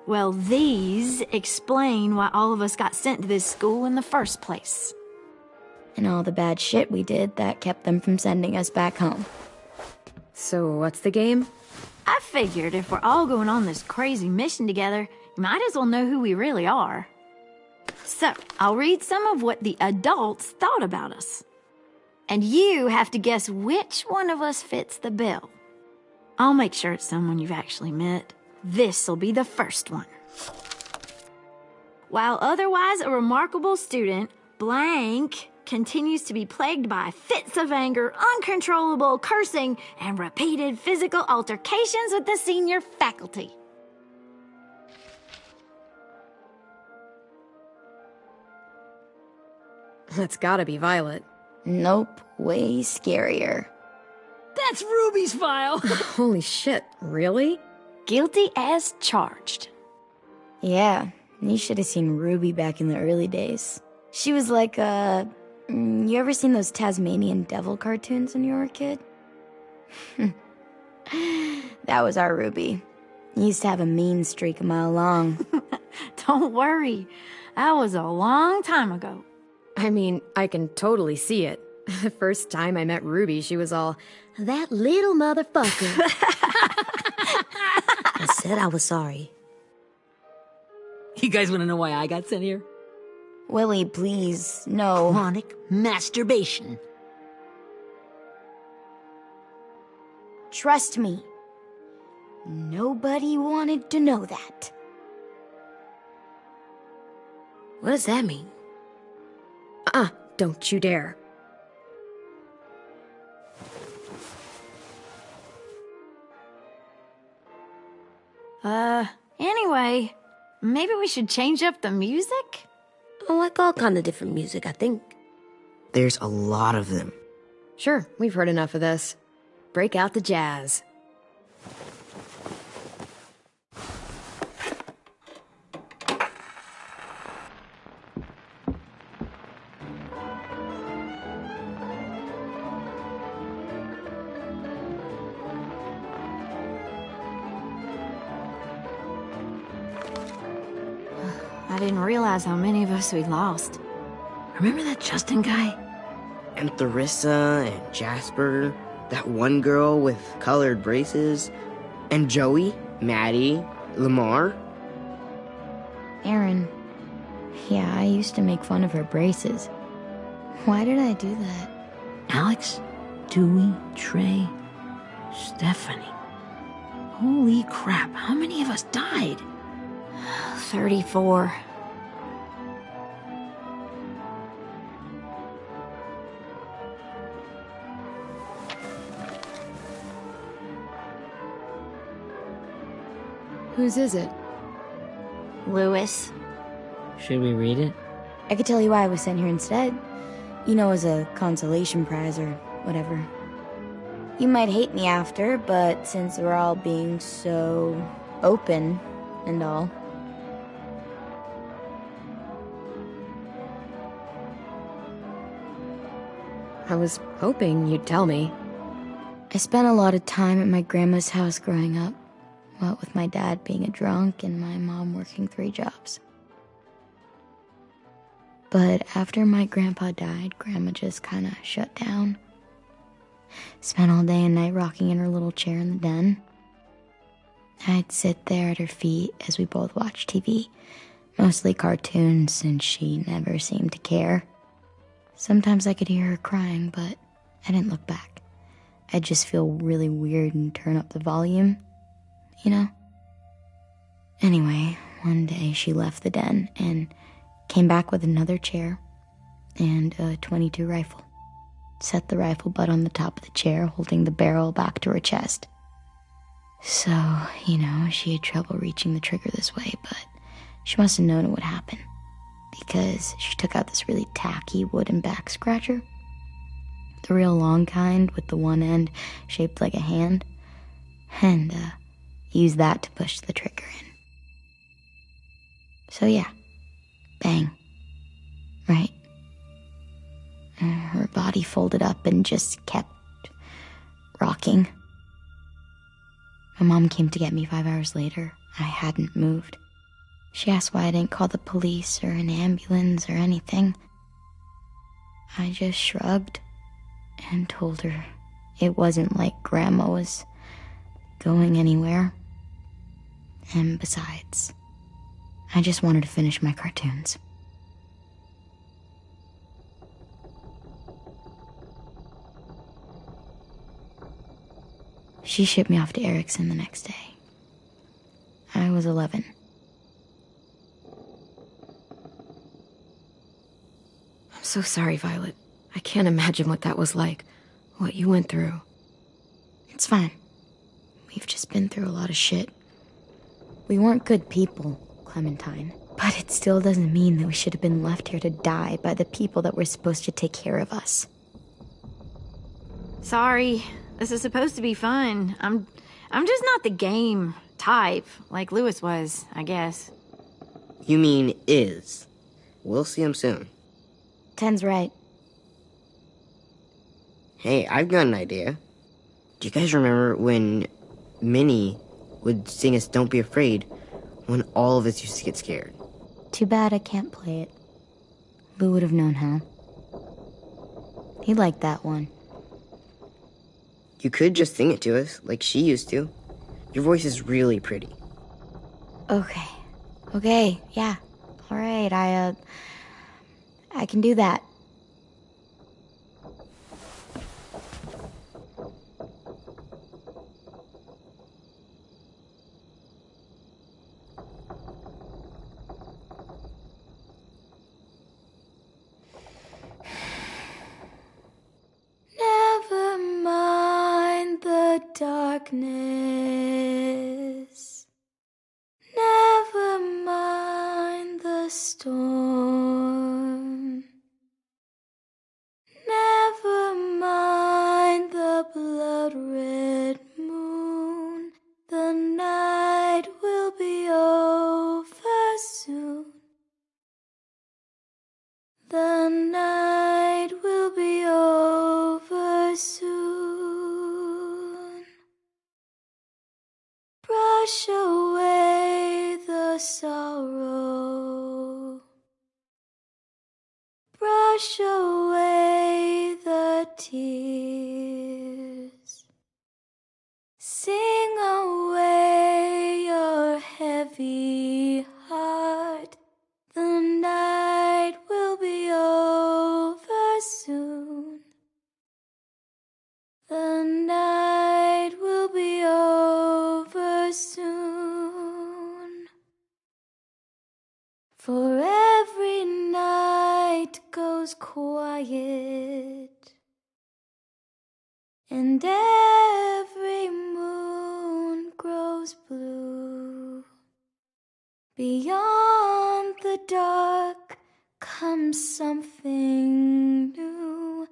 Well, these explain why all of us got sent to this school in the first place.
And all the bad shit we did that kept them from sending us back home.
So what's the game?
I figured if we're all going on this crazy mission together, you might as well know who we really are. So, I'll read some of what the adults thought about us. And you have to guess which one of us fits the bill. I'll make sure it's someone you've actually met. This'll be the first one. While otherwise a remarkable student, blank continues to be plagued by fits of anger, uncontrollable cursing, and repeated physical altercations with the senior faculty.
That's gotta be Violet.
Nope, way scarier.
That's Ruby's file.
Holy shit, really?
Guilty as charged.
Yeah, you should have seen Ruby back in the early days. She was like, you ever seen those Tasmanian devil cartoons when you were a kid? That was our Ruby. He used to have a mean streak a mile long.
Don't worry, that was a long time ago.
I mean, I can totally see it. The first time I met Ruby, she was all, that little motherfucker.
I said I was sorry.
You guys want to know why I got sent here?
Willie, please, no.
Chronic masturbation.
Trust me. Nobody wanted to know that.
What does that mean?
Don't you dare.
Anyway, maybe we should change up the music?
I like all kind of different music, I think.
There's a lot of them.
Sure, we've heard enough of this. Break out the jazz.
I didn't realize how many of us we'd lost.
Remember that Justin guy?
And Theresa and Jasper, that one girl with colored braces, and Joey, Maddie, Lamar.
Aaron. Yeah, I used to make fun of her braces. Why did I do that?
Alex, Dewey, Trey, Stephanie. Holy crap, how many of us died?
34.
Whose is it?
Lewis.
Should we read it?
I could tell you why I was sent here instead. You know, as a consolation prize or whatever. You might hate me after, but since we're all being so open and all.
I was hoping you'd tell me.
I spent a lot of time at my grandma's house growing up. What with my dad being a drunk and my mom working 3 jobs. But after my grandpa died, Grandma just kind of shut down. Spent all day and night rocking in her little chair in the den. I'd sit there at her feet as we both watched TV, mostly cartoons, since she never seemed to care. Sometimes I could hear her crying, but I didn't look back. I'd just feel really weird and turn up the volume, you know? Anyway, one day she left the den and came back with another chair and a .22 rifle. Set the rifle butt on the top of the chair, holding the barrel back to her chest. So, you know, she had trouble reaching the trigger this way, but she must have known it would happen, because she took out this really tacky wooden back scratcher. The real long kind with the one end shaped like a hand, and used that to push the trigger in. So yeah, bang, right? Her body folded up and just kept rocking. My mom came to get me 5 hours later. I hadn't moved. She asked why I didn't call the police or an ambulance or anything. I just shrugged and told her it wasn't like Grandma was going anywhere. And besides, I just wanted to finish my cartoons. She shipped me off to Erickson the next day. I was 11.
I'm
so sorry, Violet. I can't imagine what that was like. What you went through.
It's fine. We've just been through a lot of shit. We weren't good people, Clementine. But it still doesn't mean that we should have been left here to die by the people that were supposed to take care of us.
Sorry. This is supposed to be fun. I'm just not the game type, like Lewis was, I guess.
You mean is. We'll see him soon.
Ten's right.
Hey, I've got an idea. Do you guys remember when Minnie would sing us Don't Be Afraid when all of us used to get scared?
Too bad I can't play it. Lou would have known how. He liked that one.
You could just sing it to us, like she used to. Your voice is really pretty.
Okay, yeah. All right, I can do that. Never mind the darkness. Never mind the storm. Never mind the blood-red moon. The night will be over soon. The night will be over soon. Brush away the sorrow. Brush away the tears. Sing away your heavy heart. The night will be over soon. The night will be over soon. For every night goes quiet, and every moon grows blue. Beyond the dark comes something new.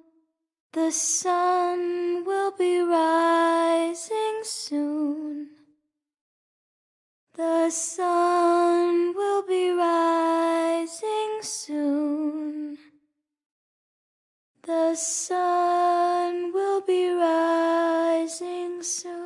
The sun will be rising soon. The sun will be rising soon. The sun will be rising soon.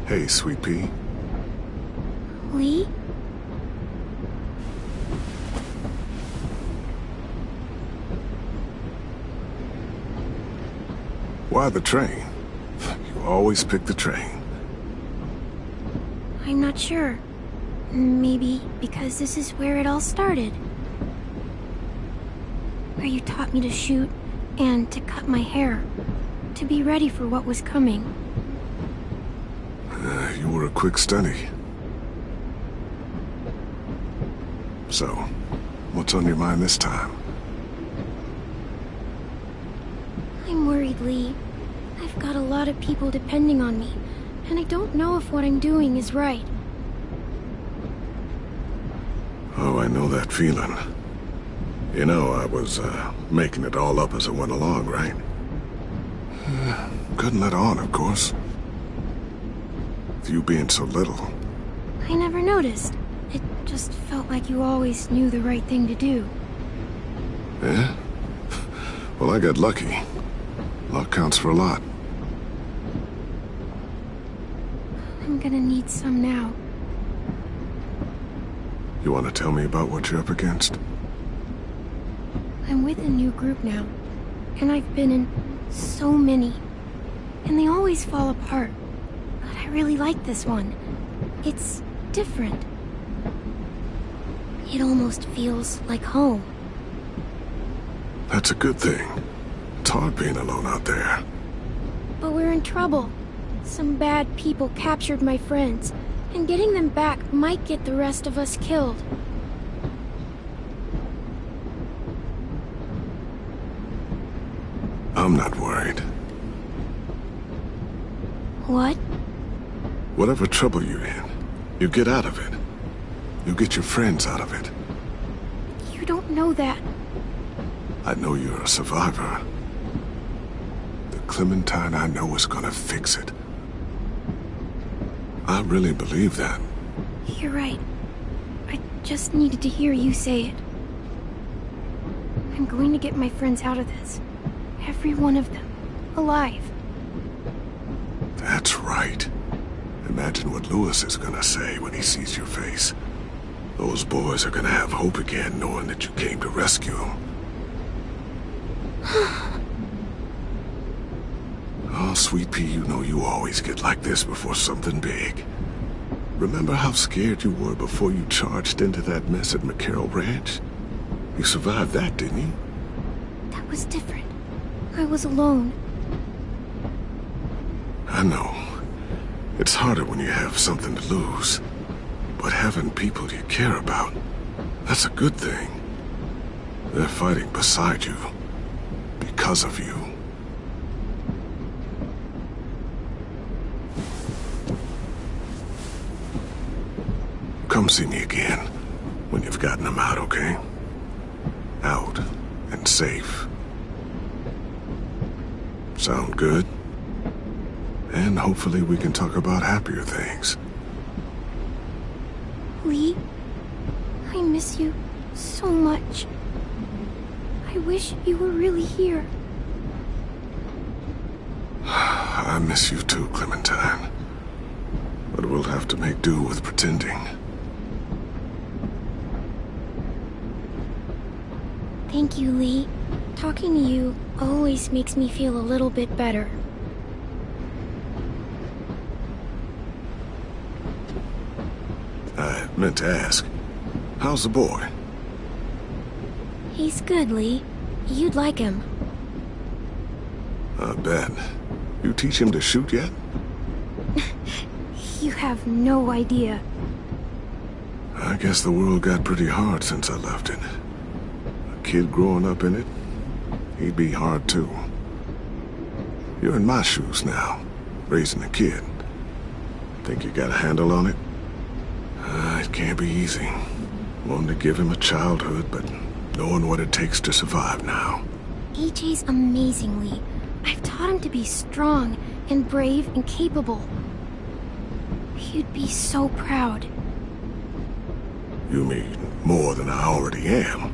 Hey, Sweet Pea.
Lee?
Why the train? You always pick the train.
I'm not sure. Maybe because this is where it all started. Where you taught me to shoot and to cut my hair. To be ready for what was coming.
You were a quick study. So, what's on your mind this time?
I'm worried, Lee. I've got a lot of people depending on me, and I don't know if what I'm doing is right.
Oh, I know that feeling. You know, I was, making it all up as I went along, right? Couldn't let on, of course. With you being so little.
I never noticed. It just felt like you always knew the right thing to do.
Yeah? Well, I got lucky. Luck counts for a lot.
I'm gonna need some now.
You want to tell me about what you're up against?
I'm with a new group now, and I've been in so many, and they always fall apart. But I really like this one. It's different. It almost feels like home.
That's a good thing. It's hard being alone out there.
But we're in trouble. Some bad people captured my friends, and getting them back might get the rest of us killed.
I'm not worried.
What?
Whatever trouble you're in, you get out of it. You get your friends out of it.
You don't know that.
I know you're a survivor. The Clementine I know is gonna fix it. I really believe that.
You're right. I just needed to hear you say it. I'm going to get my friends out of this. Every one of them. Alive.
That's right. Imagine what Lewis is gonna say when he sees your face. Those boys are gonna have hope again, knowing that you came to rescue them. Oh, Sweet Pea, you know you always get like this before something big. Remember how scared you were before you charged into that mess at McCarroll Ranch? You survived that, didn't you?
That was different. I was alone.
I know. It's harder when you have something to lose. But having people you care about, that's a good thing. They're fighting beside you. Because of you. Come see me again when you've gotten them out, okay? Out and safe. Sound good? And hopefully we can talk about happier things.
Lee, I miss you so much. I wish you were really here.
I miss you too, Clementine. But we'll have to make do with pretending.
Thank you, Lee. Talking to you always makes me feel a little bit better.
I meant to ask, how's the boy?
He's good, Lee. You'd like him.
I bet. You teach him to shoot yet?
You have no idea.
I guess the world got pretty hard since I left it. A kid growing up in it, he'd be hard too. You're in my shoes now, raising a kid. Think you got a handle on it? It can't be easy. Wanting to give him a childhood, but knowing what it takes to survive now.
AJ's amazing, Lee. I've taught him to be strong and brave and capable. He'd be so proud.
You mean more than I already am?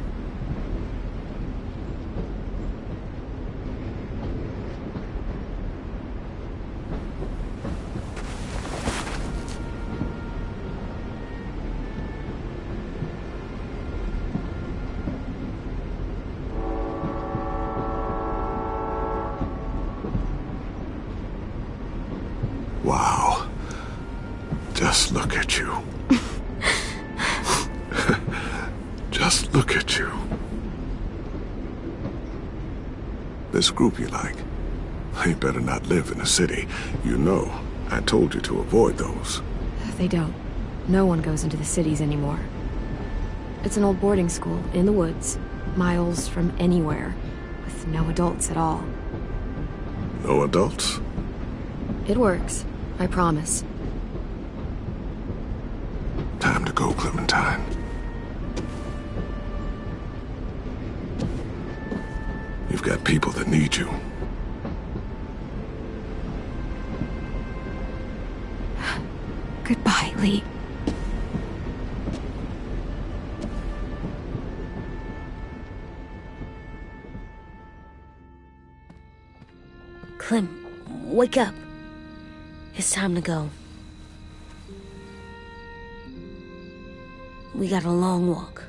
Wow. Just look at you. Just look at you. This group you like, they better not live in the city. You know, I told you to avoid those.
They don't. No one goes into the cities anymore. It's an old boarding school in the woods, miles from anywhere, with no adults at all.
No adults?
It works, I promise.
Time to go, Clementine. people that need you.
Goodbye, Lee.
Clem, wake up. It's time to go. We got a long walk.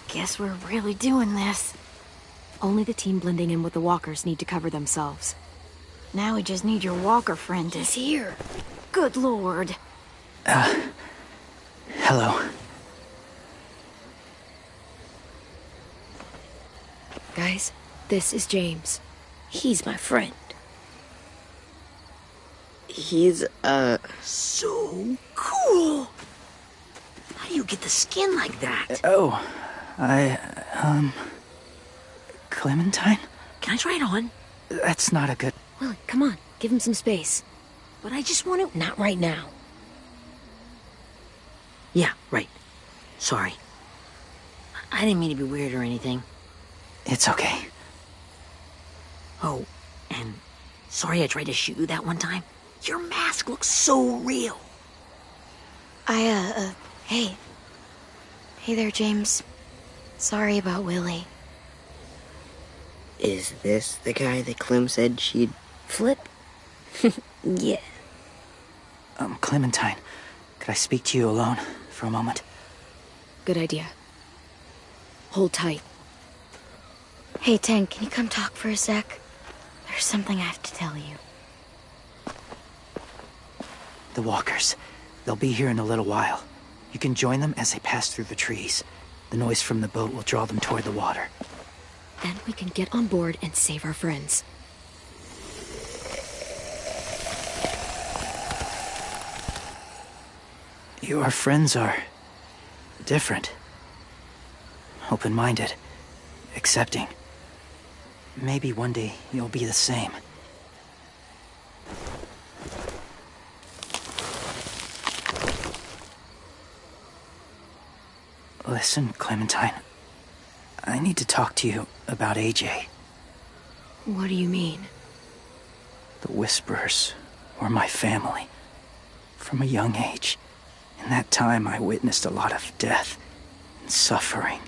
Guess we're really doing this.
Only the team blending in with the walkers need to cover themselves.
Now we just need your walker friend.
He's here.
Good lord.
Hello.
Guys, this is James.
He's my friend.
He's, so cool. How do you get the skin like that?
Clementine?
Can I try it on?
That's not a good...
Willie, come on, give him some space.
But I just want to...
Not right now.
Yeah, right. Sorry. I didn't mean to be weird or anything.
It's okay.
Oh, and sorry I tried to shoot you that one time. Your mask looks so real.
Hey. Hey there, James. Sorry about Willie.
Is this the guy that Clem said she'd flip?
Yeah.
Clementine, could I speak to you alone for a moment?
Good idea. Hold tight.
Hey, Tank, can you come talk for a sec? There's something I have to tell you.
The walkers. They'll be here in a little while. You can join them as they pass through the trees. The noise from the boat will draw them toward the water.
Then we can get on board and save our friends.
Your friends are... different. Open-minded. Accepting. Maybe one day you'll be the same. Listen, Clementine. I need to talk to you about AJ.
What do you mean?
The Whisperers were my family. From a young age. In that time, I witnessed a lot of death and suffering.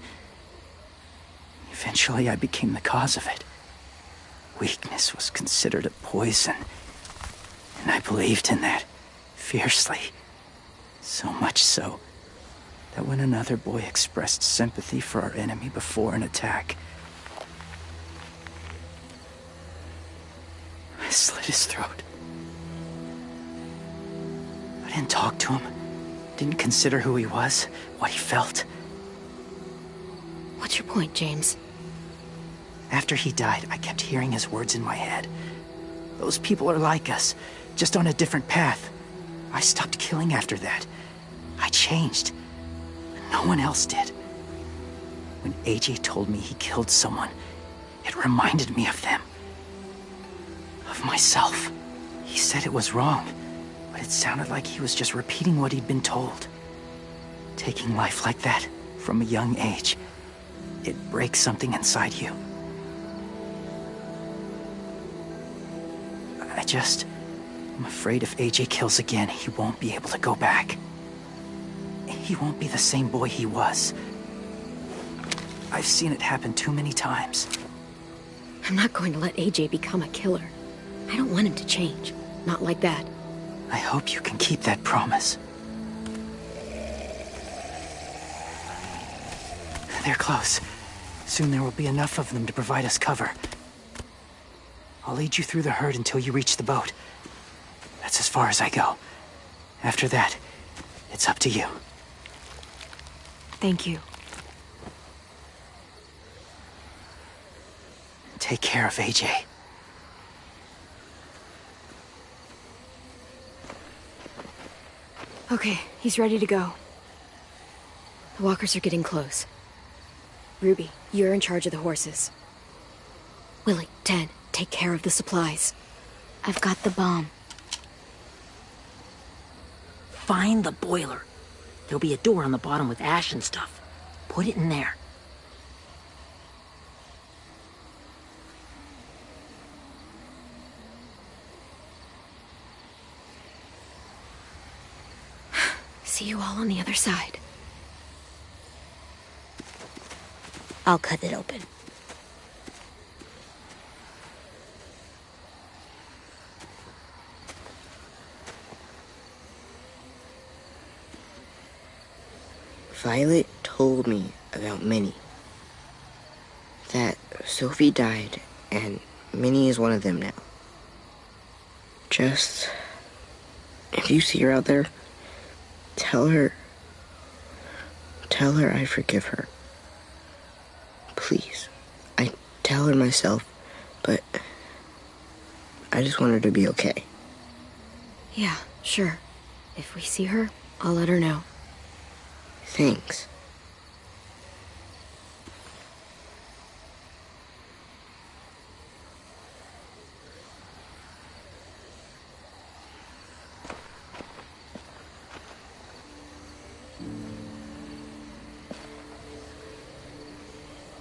Eventually, I became the cause of it. Weakness was considered a poison. And I believed in that fiercely. So much so that when another boy expressed sympathy for our enemy before an attack, I slit his throat. I didn't talk to him, didn't consider who he was, what he felt.
What's your point, James?
After he died, I kept hearing his words in my head. Those people are like us, just on a different path. I stopped killing after that. I changed. No one else did. When AJ told me he killed someone, it reminded me of them. Of myself. He said it was wrong, but it sounded like he was just repeating what he'd been told. Taking life like that, from a young age, it breaks something inside you. I'm afraid if AJ kills again, he won't be able to go back. He won't be the same boy he was. I've seen it happen too many times.
I'm not going to let AJ become a killer. I don't want him to change. Not like that.
I hope you can keep that promise. They're close. Soon there will be enough of them to provide us cover. I'll lead you through the herd until you reach the boat. That's as far as I go. After that, it's up to you.
Thank you.
Take care of AJ.
Okay, he's ready to go. The walkers are getting close. Ruby, you're in charge of the horses. Willie, Ted, take care of the supplies.
I've got the bomb.
Find the boiler. There'll be a door on the bottom with ash and stuff. Put it in there.
See you all on the other side.
I'll cut it open. Violet told me about Minnie. That Sophie died, and Minnie is one of them now. Just... if you see her out there, tell her I forgive her. Please. I tell her myself, but I just want her to be okay.
Yeah, sure. If we see her, I'll let her know.
Thanks.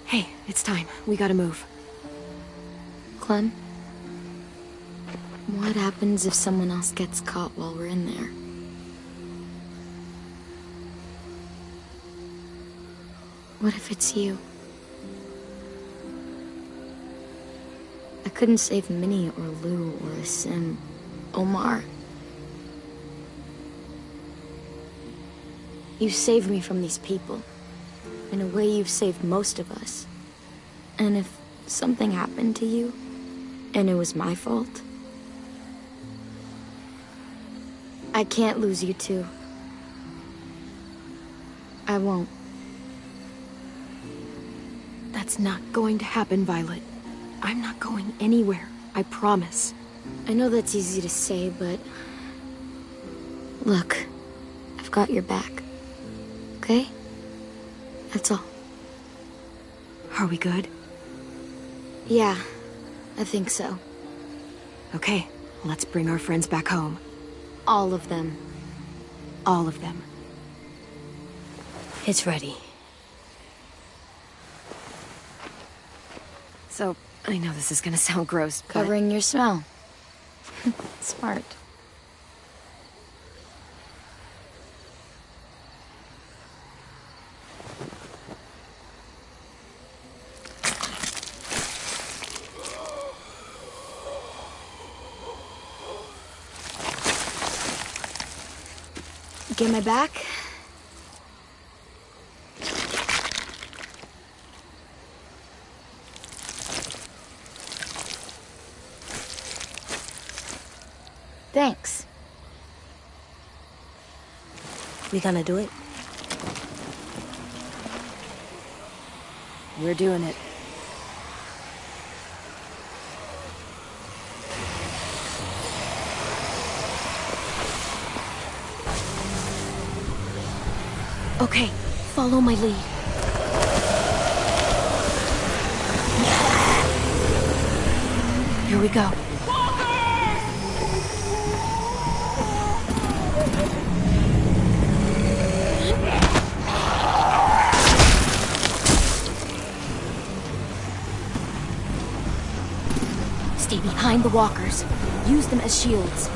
Hey, it's time. We gotta move.
Clem? What happens if someone else gets caught while we're in there? What if it's you? I couldn't save Minnie or Lou or Sim. Omar. You saved me from these people. In a way, you've saved most of us. And if something happened to you, and it was my fault, I can't lose you too. I won't.
That's not going to happen, Violet. I'm not going anywhere. I promise.
I know that's easy to say, but... Look, I've got your back. Okay? That's all.
Are we good?
Yeah, I think so.
Okay, let's bring our friends back home.
All of them.
All of them.
It's ready.
So, I know this is gonna sound gross, but...
Covering your smell. Smart. Get my back? Thanks.
We gonna do it?
We're doing it. Okay, follow my lead. Here we go. Stay behind the walkers. Use them as shields.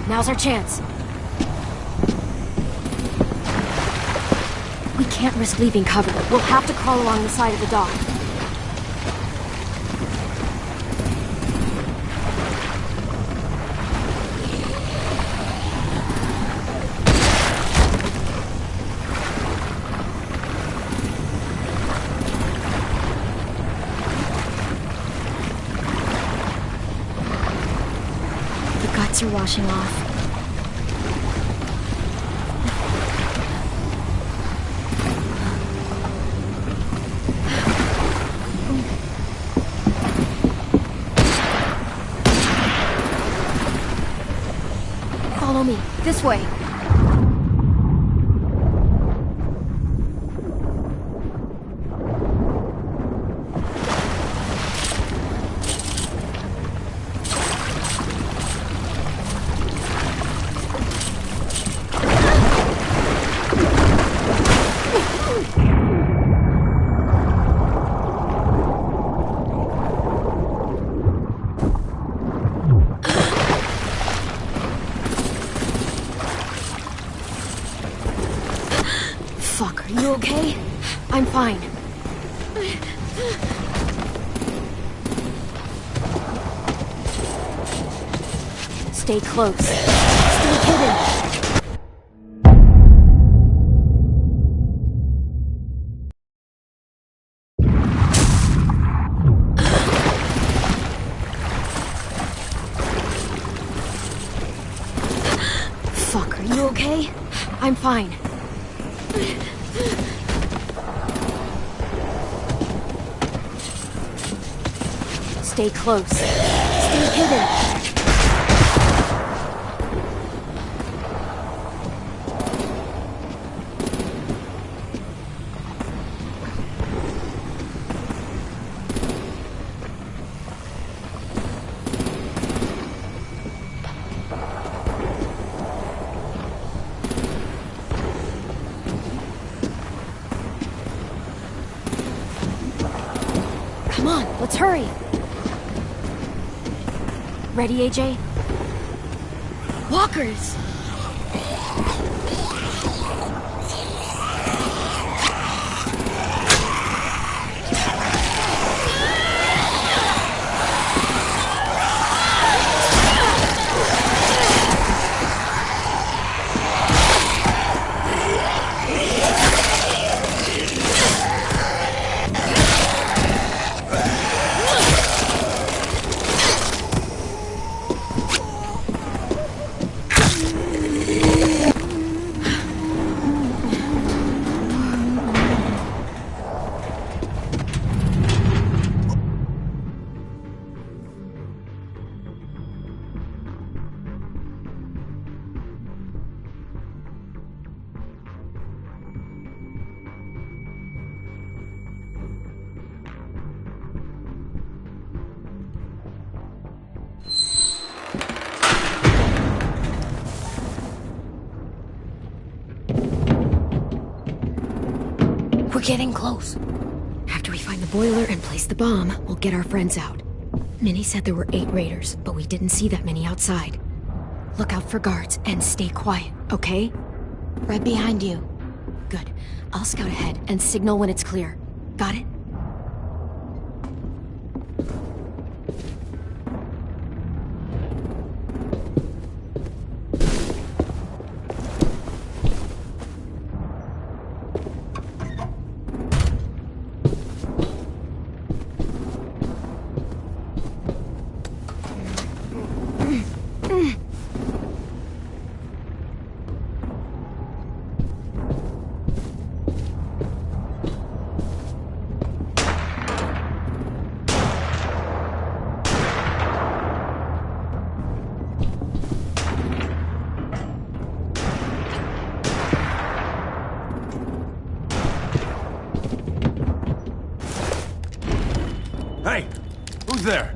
Now's our chance. We can't risk leaving cover. We'll have to crawl along the side of the dock. The guts are washing off. Follow me. This way. Fuck, are you okay? I'm fine. Stay close. Stay hidden. Fuck, are you okay? I'm fine. Stay close. Stay hidden. Come on, let's hurry. Ready, AJ? Walkers! We're getting close. After we find the boiler and place the bomb, we'll get our friends out. Minnie said there were 8 raiders, but we didn't see that many outside. Look out for guards and stay quiet, okay?
Right behind you.
Good. I'll scout ahead and signal when it's clear. Got it?
there!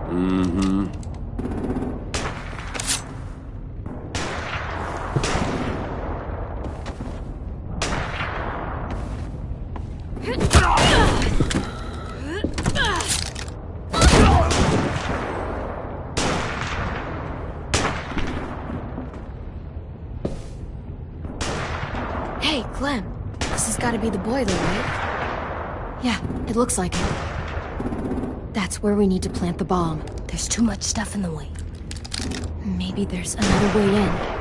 Mm-hmm.
Hey, Clem. This has got to be the boiler, right? Yeah, it looks like it. That's where we need to plant the bomb.
There's too much stuff in the way.
Maybe there's another way in.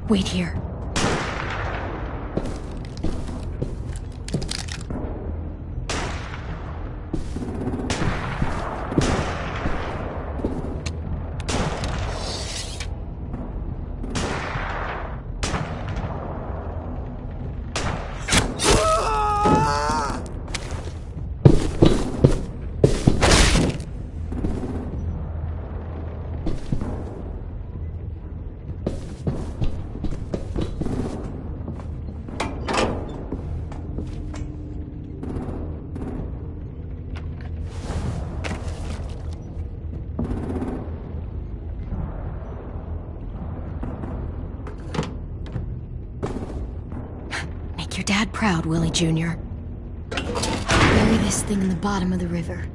Wait here. Make your dad proud, Willie Jr. Bury this thing in the bottom of the river.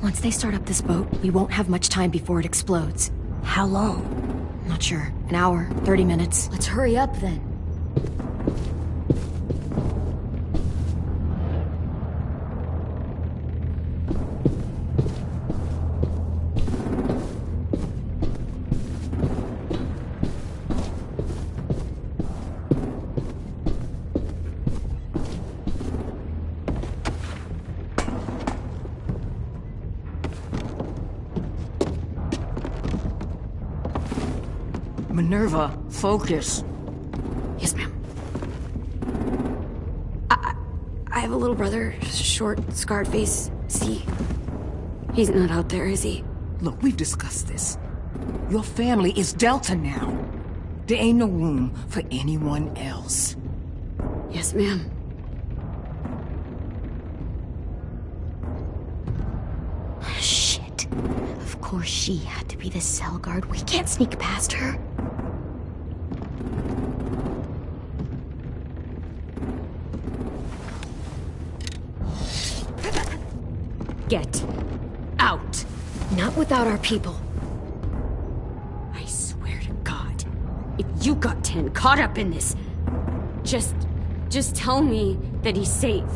Once they start up this boat, we won't have much time before it explodes.
How long?
Not sure. An hour, 30 minutes.
Let's hurry up then.
Minerva, focus.
Yes, ma'am. I have a little brother, short, scarred face. See? He's not out there, is he?
Look, we've discussed this. Your family is Delta now. There ain't no room for anyone else.
Yes, ma'am.
Shit. Of course she had to be the cell guard. We can't sneak past her.
Get out.
Not without our people.
I swear to God, if you got 10 caught up in this, just tell me that he's safe.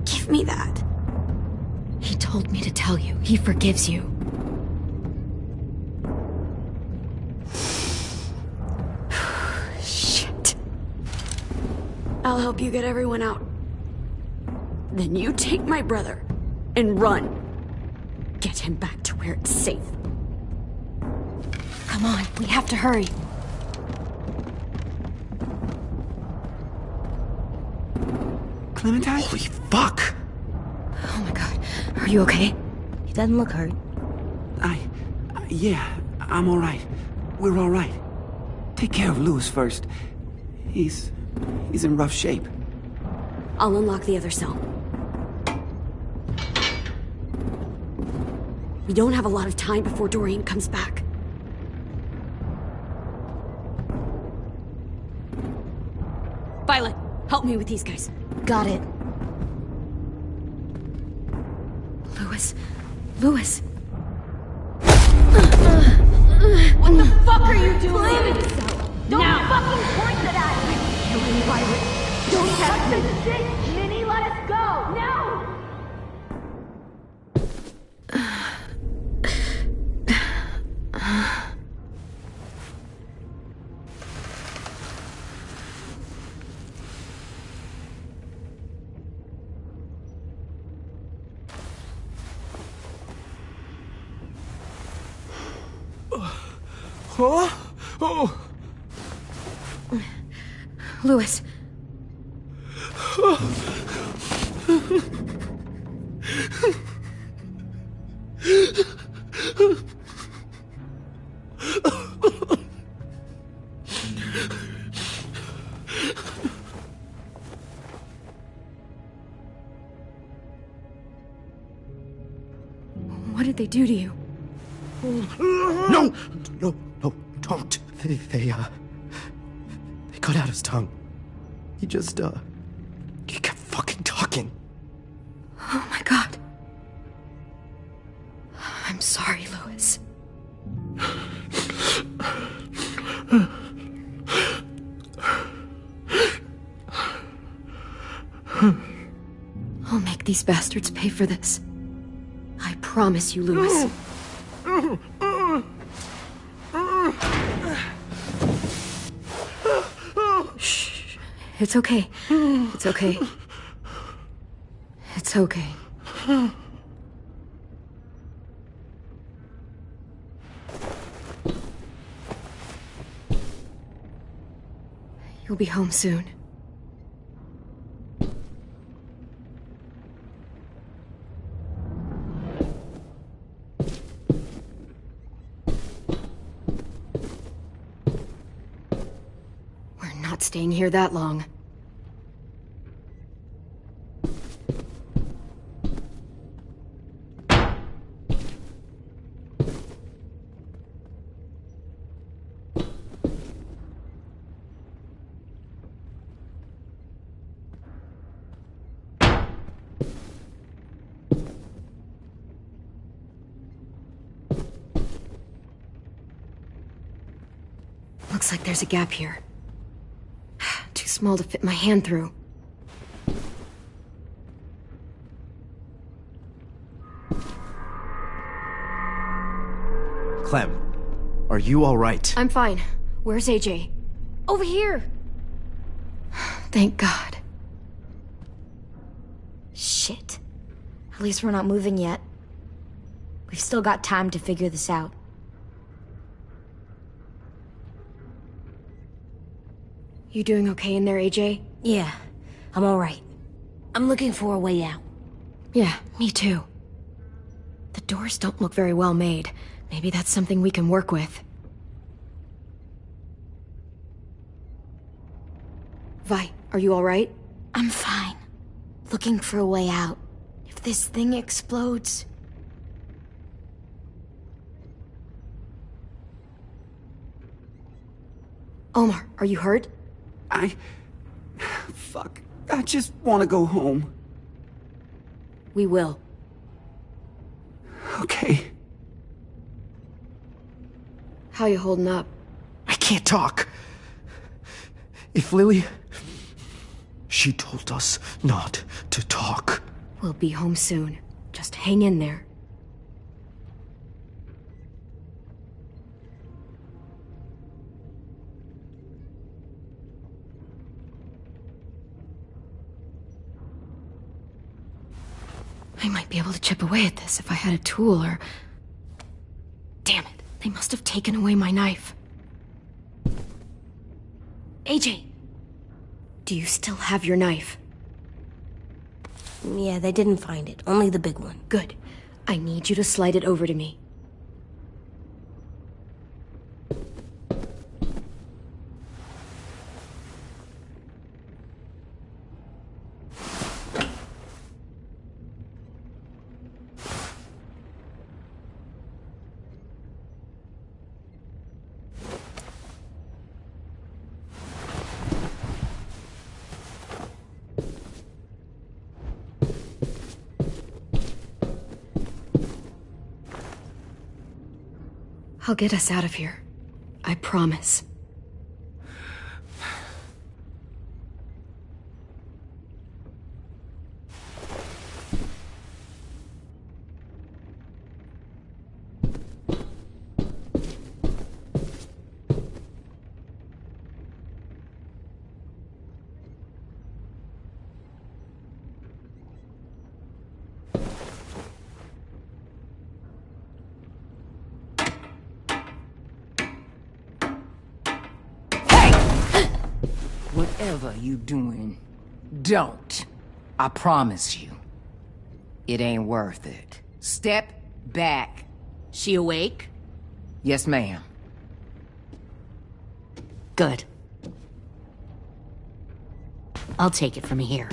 Give me that. He told me to tell you. He forgives you. Shit. I'll help you get everyone out.
Then you take my brother and run. Get him back to where it's safe.
Come on, we have to hurry.
Clementine?
Holy fuck!
Oh my god. Are you okay?
He doesn't look hurt.
Yeah, I'm alright. We're alright. Take care of Louis first. He's in rough shape.
I'll unlock the other cell. We don't have a lot of time before Doreen comes back. Violet, help me with these guys.
Got it. Louis.
What the fuck are you doing? Don't fucking point it at me!
Kill me, Violet. Don't test me.
Shit, Minnie, let us go! No!
Huh? Oh.
Louis. What did they do to you?
No! No, no, don't. They cut out his tongue. He kept fucking talking.
Oh my god. I'm sorry, Louis. I'll make these bastards pay for this. I promise you, Louis. Shh. It's okay. It's okay. It's okay. You'll be home soon. We're not staying here that long. Looks like there's a gap here. Too small to fit my hand through.
Clem, are you all right?
I'm fine. Where's AJ? Over here! Thank God.
Shit. At least we're not moving yet. We've still got time to figure this out.
You doing okay in there, AJ?
Yeah, I'm alright. I'm looking for a way out.
Yeah, me too. The doors don't look very well made. Maybe that's something we can work with. Vi, are you alright?
I'm fine. Looking for a way out. If this thing explodes...
Omar, are you hurt?
Fuck. I just want to go home.
We will.
Okay.
How you holding up?
I can't talk. If Lily... She told us not to talk.
We'll be home soon. Just hang in there. I might be able to chip away at this if I had a tool or... Damn it, they must have taken away my knife. AJ! Do you still have your knife?
Yeah, they didn't find it. Only the big one.
Good. I need you to slide it over to me. I'll get us out of here. I promise.
Whatever you doing, don't. I promise you. It ain't worth it. Step back.
She awake?
Yes, ma'am.
Good. I'll take it from here.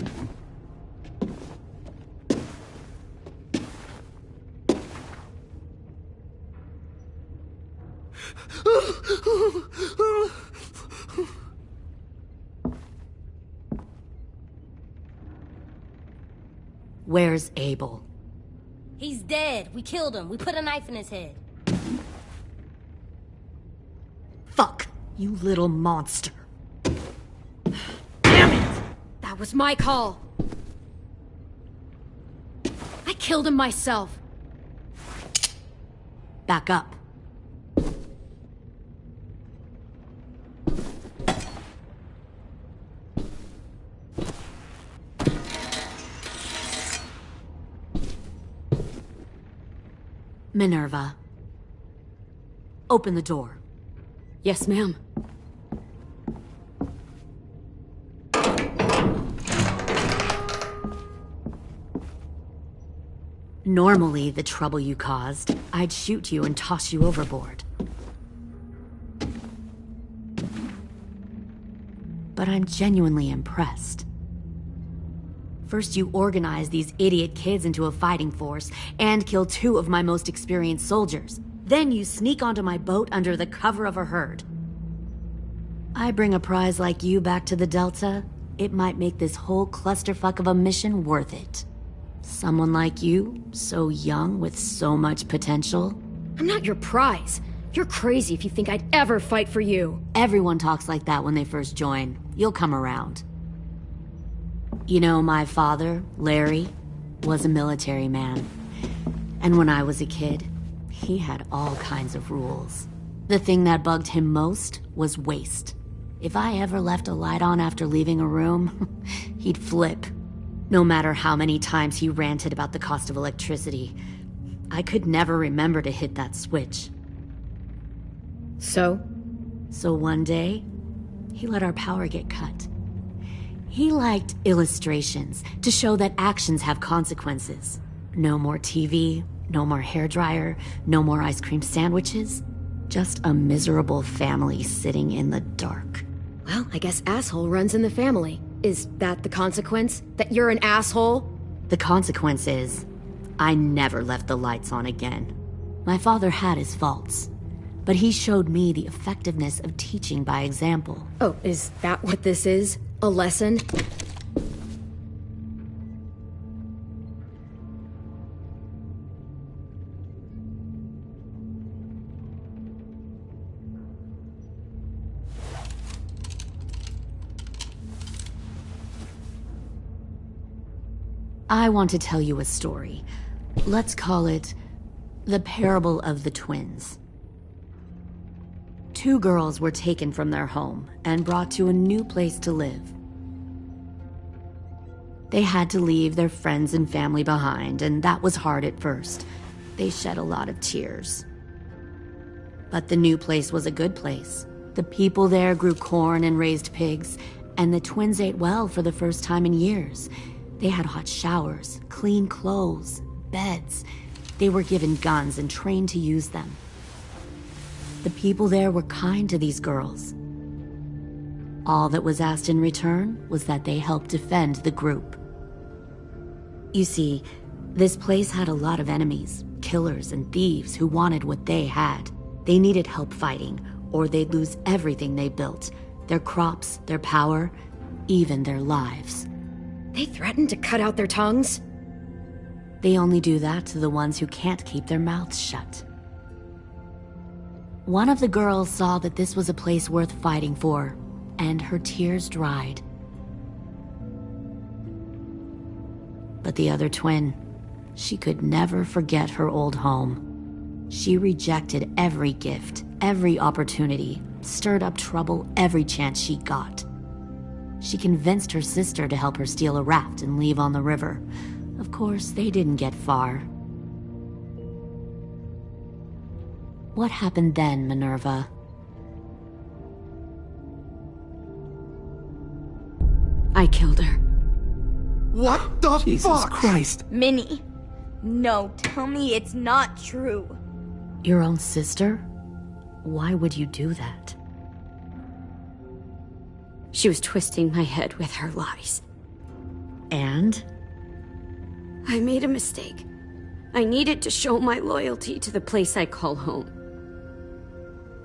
Where's Abel?
He's dead. We killed him. We put a knife in his head.
Fuck, you little monster.
Damn it! That was my call. I killed him myself.
Back up. Minerva. Open the door.
Yes, ma'am.
Normally, the trouble you caused, I'd shoot you and toss you overboard. But I'm genuinely impressed. First, you organize these idiot kids into a fighting force and kill 2 of my most experienced soldiers. Then you sneak onto my boat under the cover of a herd. I bring a prize like you back to the Delta, it might make this whole clusterfuck of a mission worth it. Someone like you, so young with so much potential.
I'm not your prize. You're crazy if you think I'd ever fight for you.
Everyone talks like that when they first join. You'll come around. You know, my father, Larry, was a military man. And when I was a kid, he had all kinds of rules. The thing that bugged him most was waste. If I ever left a light on after leaving a room, he'd flip. No matter how many times he ranted about the cost of electricity, I could never remember to hit that switch.
So
one day, he let our power get cut. He liked illustrations to show that actions have consequences. No more TV, no more hairdryer, no more ice cream sandwiches. Just a miserable family sitting in the dark.
Well, I guess asshole runs in the family. Is that the consequence? That you're an asshole?
The consequence is, I never left the lights on again. My father had his faults, but he showed me the effectiveness of teaching by example.
Oh, is that what this is? A lesson?
I want to tell you a story. Let's call it the parable of the twins. 2 girls were taken from their home and brought to a new place to live. They had to leave their friends and family behind, and that was hard at first. They shed a lot of tears. But the new place was a good place. The people there grew corn and raised pigs, and the twins ate well for the first time in years. They had hot showers, clean clothes, beds. They were given guns and trained to use them. The people there were kind to these girls. All that was asked in return was that they help defend the group. You see, this place had a lot of enemies, killers and thieves who wanted what they had. They needed help fighting, or they'd lose everything they built. Their crops, their power, even their lives.
They threatened to cut out their tongues?
They only do that to the ones who can't keep their mouths shut. One of the girls saw that this was a place worth fighting for, and her tears dried. But the other twin, she could never forget her old home. She rejected every gift, every opportunity, stirred up trouble every chance she got. She convinced her sister to help her steal a raft and leave on the river. Of course, they didn't get far. What happened then, Minerva? I killed her.
What the
Jesus
fuck?
Christ.
Minnie, no, tell me it's not true.
Your own sister? Why would you do that?
She was twisting my head with her lies.
And?
I made a mistake. I needed to show my loyalty to the place I call home.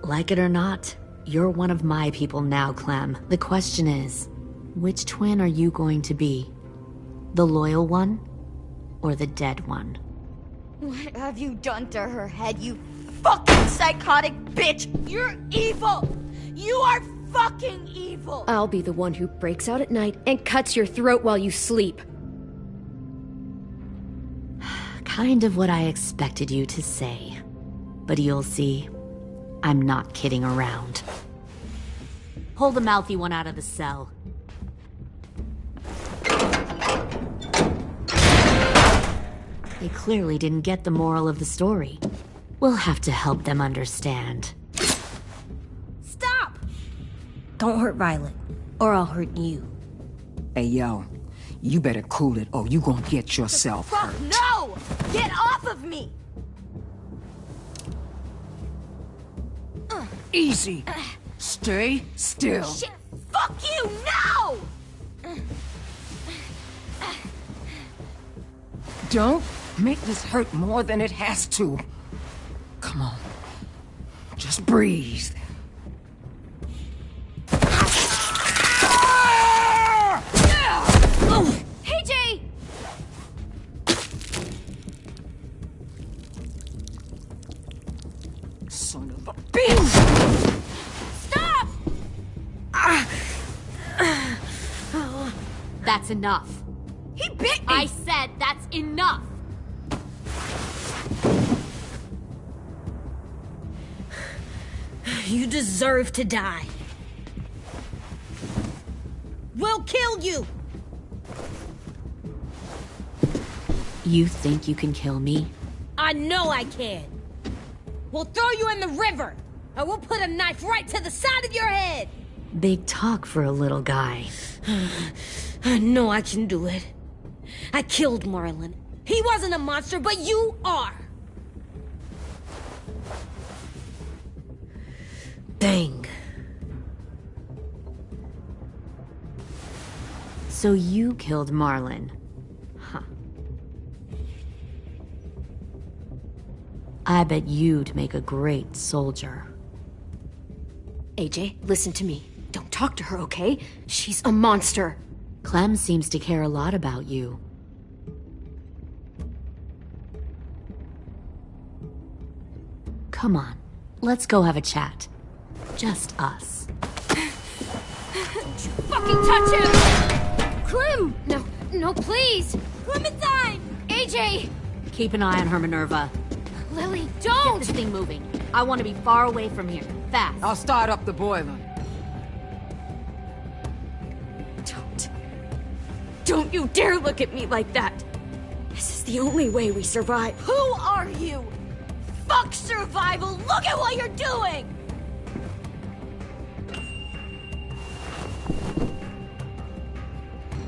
Like it or not, you're one of my people now, Clem. The question is, which twin are you going to be? The loyal one, or the dead one?
What have you done to her head, you fucking psychotic bitch? You're evil! You are fucking evil!
I'll be the one who breaks out at night and cuts your throat while you sleep.
Kind of what I expected you to say. But you'll see, I'm not kidding around. Pull the mouthy one out of the cell. They clearly didn't get the moral of the story. We'll have to help them understand.
Stop! Don't hurt Violet, or I'll hurt you.
Hey, yo. You better cool it, or you gonna get yourself
Fuck
hurt.
no! Get off of me!
Easy. Stay still.
Shit! Fuck you! No!
Don't make this hurt more than it has to. Come on. Just breathe.
Hey, Jay!
Son of a bitch!
Stop!
That's enough.
He bit me!
I said that's enough!
You deserve to die. We'll kill you!
You think you can kill me?
I know I can. We'll throw you in the river, and we'll put a knife right to the side of your head.
Big talk for a little guy.
I know I can do it. I killed Marlon. He wasn't a monster, but you are. Bang.
So you killed Marlon. Huh. I bet you'd make a great soldier.
AJ, listen to me. Don't talk to her, okay? She's a monster.
Clem seems to care a lot about you. Come on, let's go have a chat. Just us.
Fucking touch him! Clem! No, please!
Clementine!
AJ!
Keep an eye on her, Minerva.
Lily,
Get
don't!
this thing moving. I want to be far away from here. Fast.
I'll start up the boiler.
Don't you dare look at me like that! This is the only way we survive.
Who are you? Fuck survival! Look at what you're doing!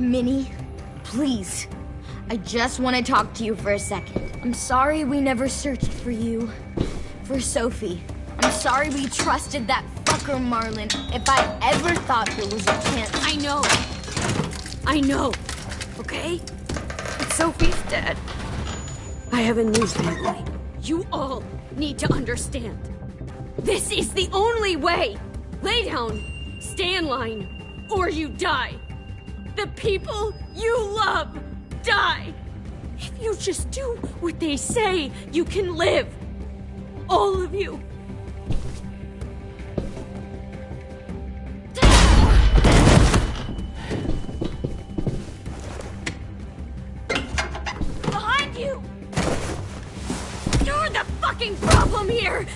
Minnie, please. I just want to talk to you for a second. I'm sorry we never searched for you. For Sophie. I'm sorry we trusted that fucker Marlon. If I ever thought there was a chance.
I know. Okay? But Sophie's dead. I have a new family. You all need to understand. This is the only way. Lay down, stay in line, or you die. The people you love die. If you just do what they say, you can live. All of you. Behind you! You're the fucking problem here!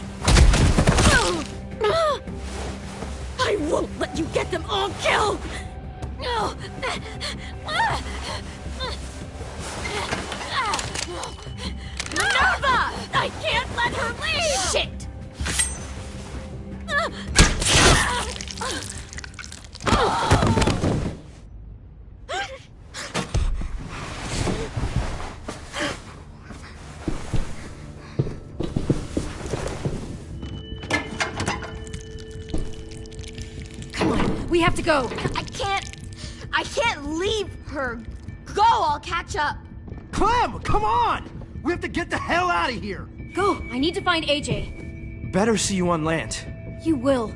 I won't let you get them all killed! Minerva! I can't let her leave! Shit!
We have to go.
I can't leave her. Go, I'll catch up.
Clem, come on! We have to get the hell out of here.
Go, I need to find AJ.
Better see you on land.
You will.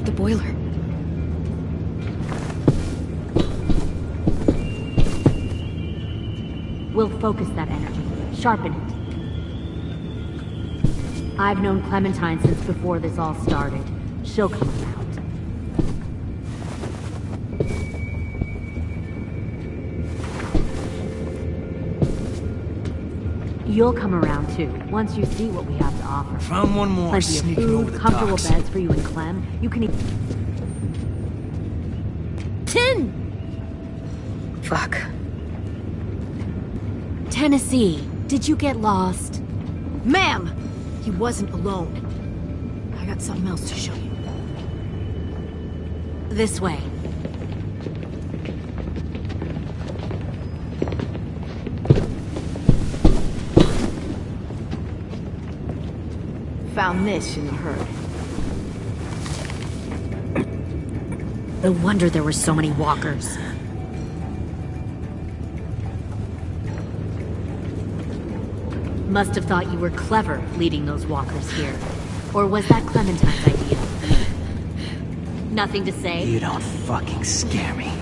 The boiler.
We'll focus that energy, sharpen it. I've known Clementine since before this all started. She'll come around. You'll come around too, once you see what we have to offer.
Found one more
Plenty of
sneaking
food,
over the
comfortable
docks.
beds for you and Clem. You can eat.
Tin!
Fuck.
Tennessee, did you get lost?
Ma'am! He wasn't alone. I got something else to show you.
This way.
Found this in the herd.
No wonder there were so many walkers. Must have thought you were clever leading those walkers here. Or was that Clementine's idea? Nothing to say?
You don't fucking scare me.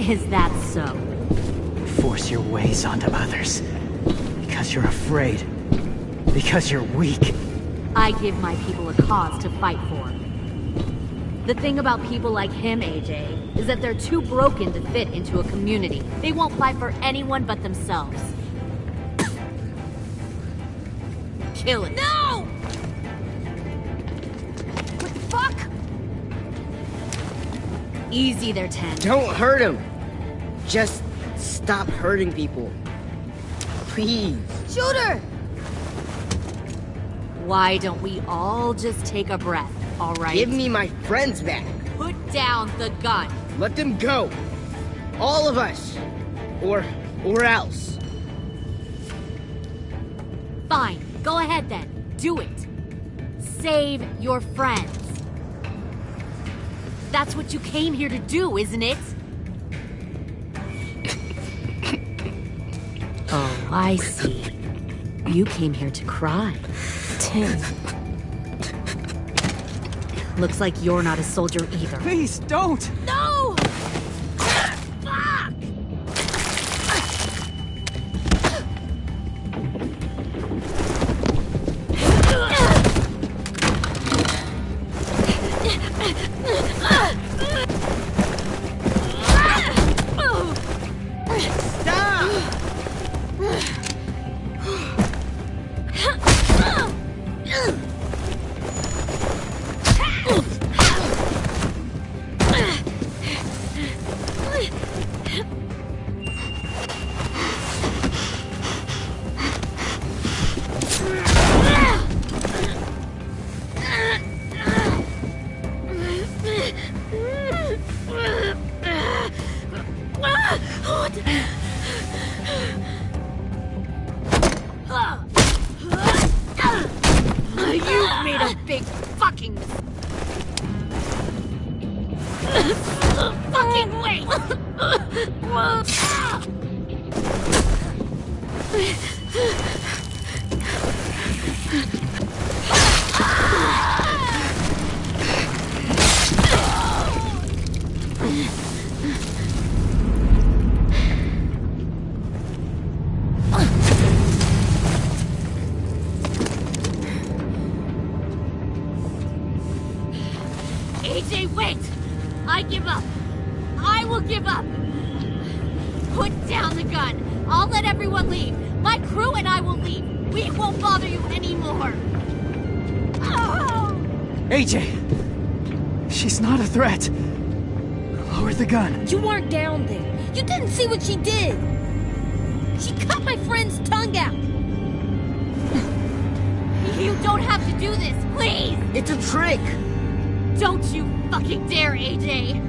Is that so?
Force your ways onto others. Because you're afraid. Because you're weak.
I give my people a cause to fight for. The thing about people like him, AJ, is that they're too broken to fit into a community. They won't fight for anyone but themselves. Kill it.
No!
What the fuck?
Easy there, Ten.
Don't hurt him. Just stop hurting people. Please.
Shoot her!
Why don't we all just take a breath, all right?
Give me my friends back.
Put down the gun.
Let them go. All of us. Or else.
Fine. Go ahead then. Do it. Save your friends. That's what you came here to do, isn't it? Oh, I see. You came here to cry.
Tim.
Looks like you're not a soldier either.
Please, don't!
No!
AJ, wait! I give up. I will give up. Put down the gun. I'll let everyone leave. My crew and I will leave. We won't bother you anymore. Oh!
AJ! She's not a threat.
Lower the gun.
You weren't down there. You didn't see what she did. She cut my friend's tongue out.
You don't have to do this, please!
It's a trick!
Don't you fucking dare, AJ!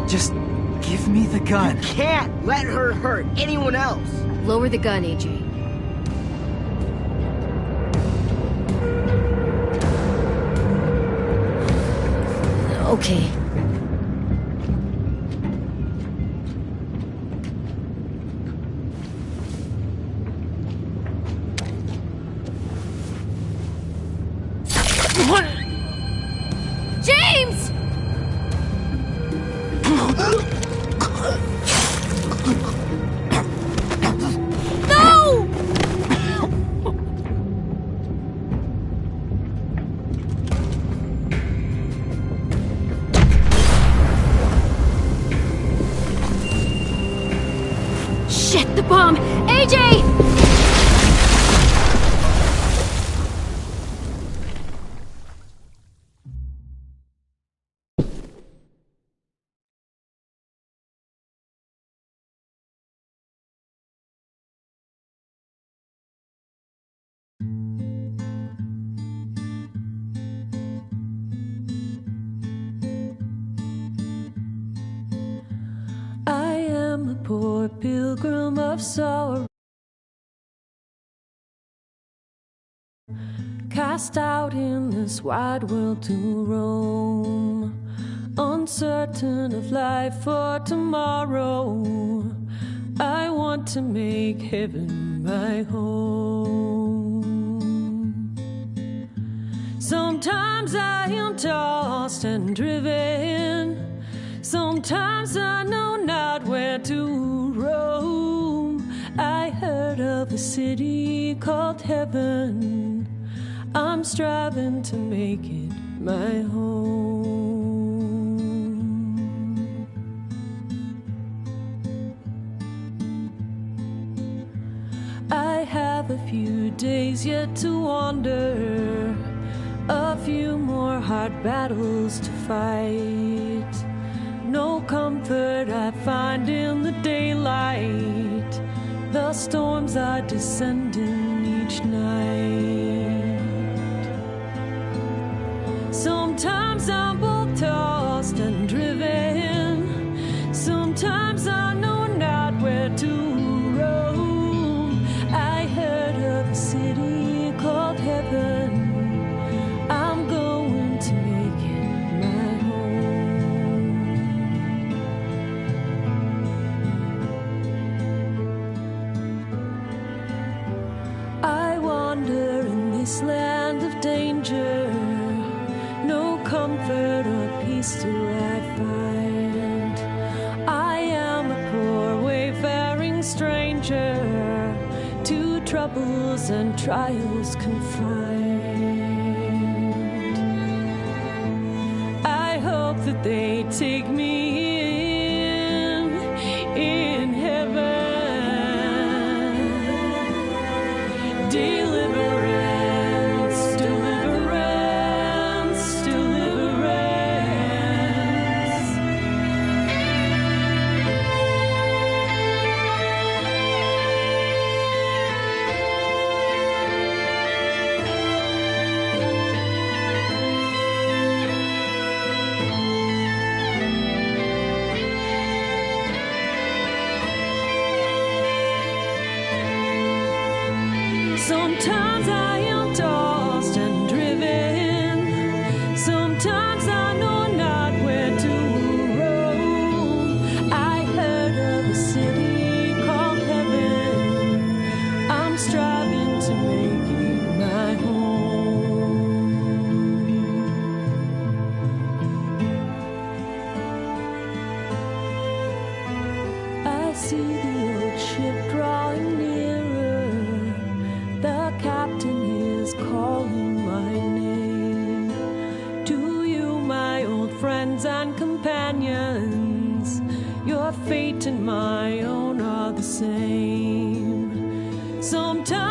Just give me the gun.
You can't let her hurt anyone else.
Lower the gun, AJ.
Okay.
James! No! Shit, the bomb! AJ!
I am a poor pilgrim of sorrow, cast out in this wide world to roam, uncertain of life for tomorrow. I want to make heaven my home. Sometimes I am tossed and driven, sometimes I know not where to roam. I heard of a city called heaven, I'm striving to make it my home. I have a few days yet to wander, a few more hard battles to fight. No comfort I find in the daylight, the storms are descending each night. Sometimes I'm both tossed and driven, sometimes I know not where to roam. I heard of a city called heaven, I'm going to make it my home. I wander in this land of danger, no comfort or peace do I find. I am a poor wayfaring stranger, to troubles and trials confined. I hope that they take me in heaven. Deliverance, deliverance, deliverance. Sometimes I am tossed and driven, sometimes I know not where to roam. I heard of a city called heaven, I'm striving to make it my home. I see the old ship drawing nearer, the captain is calling my name. To you, my old friends and companions, your fate and my own are the same. Sometimes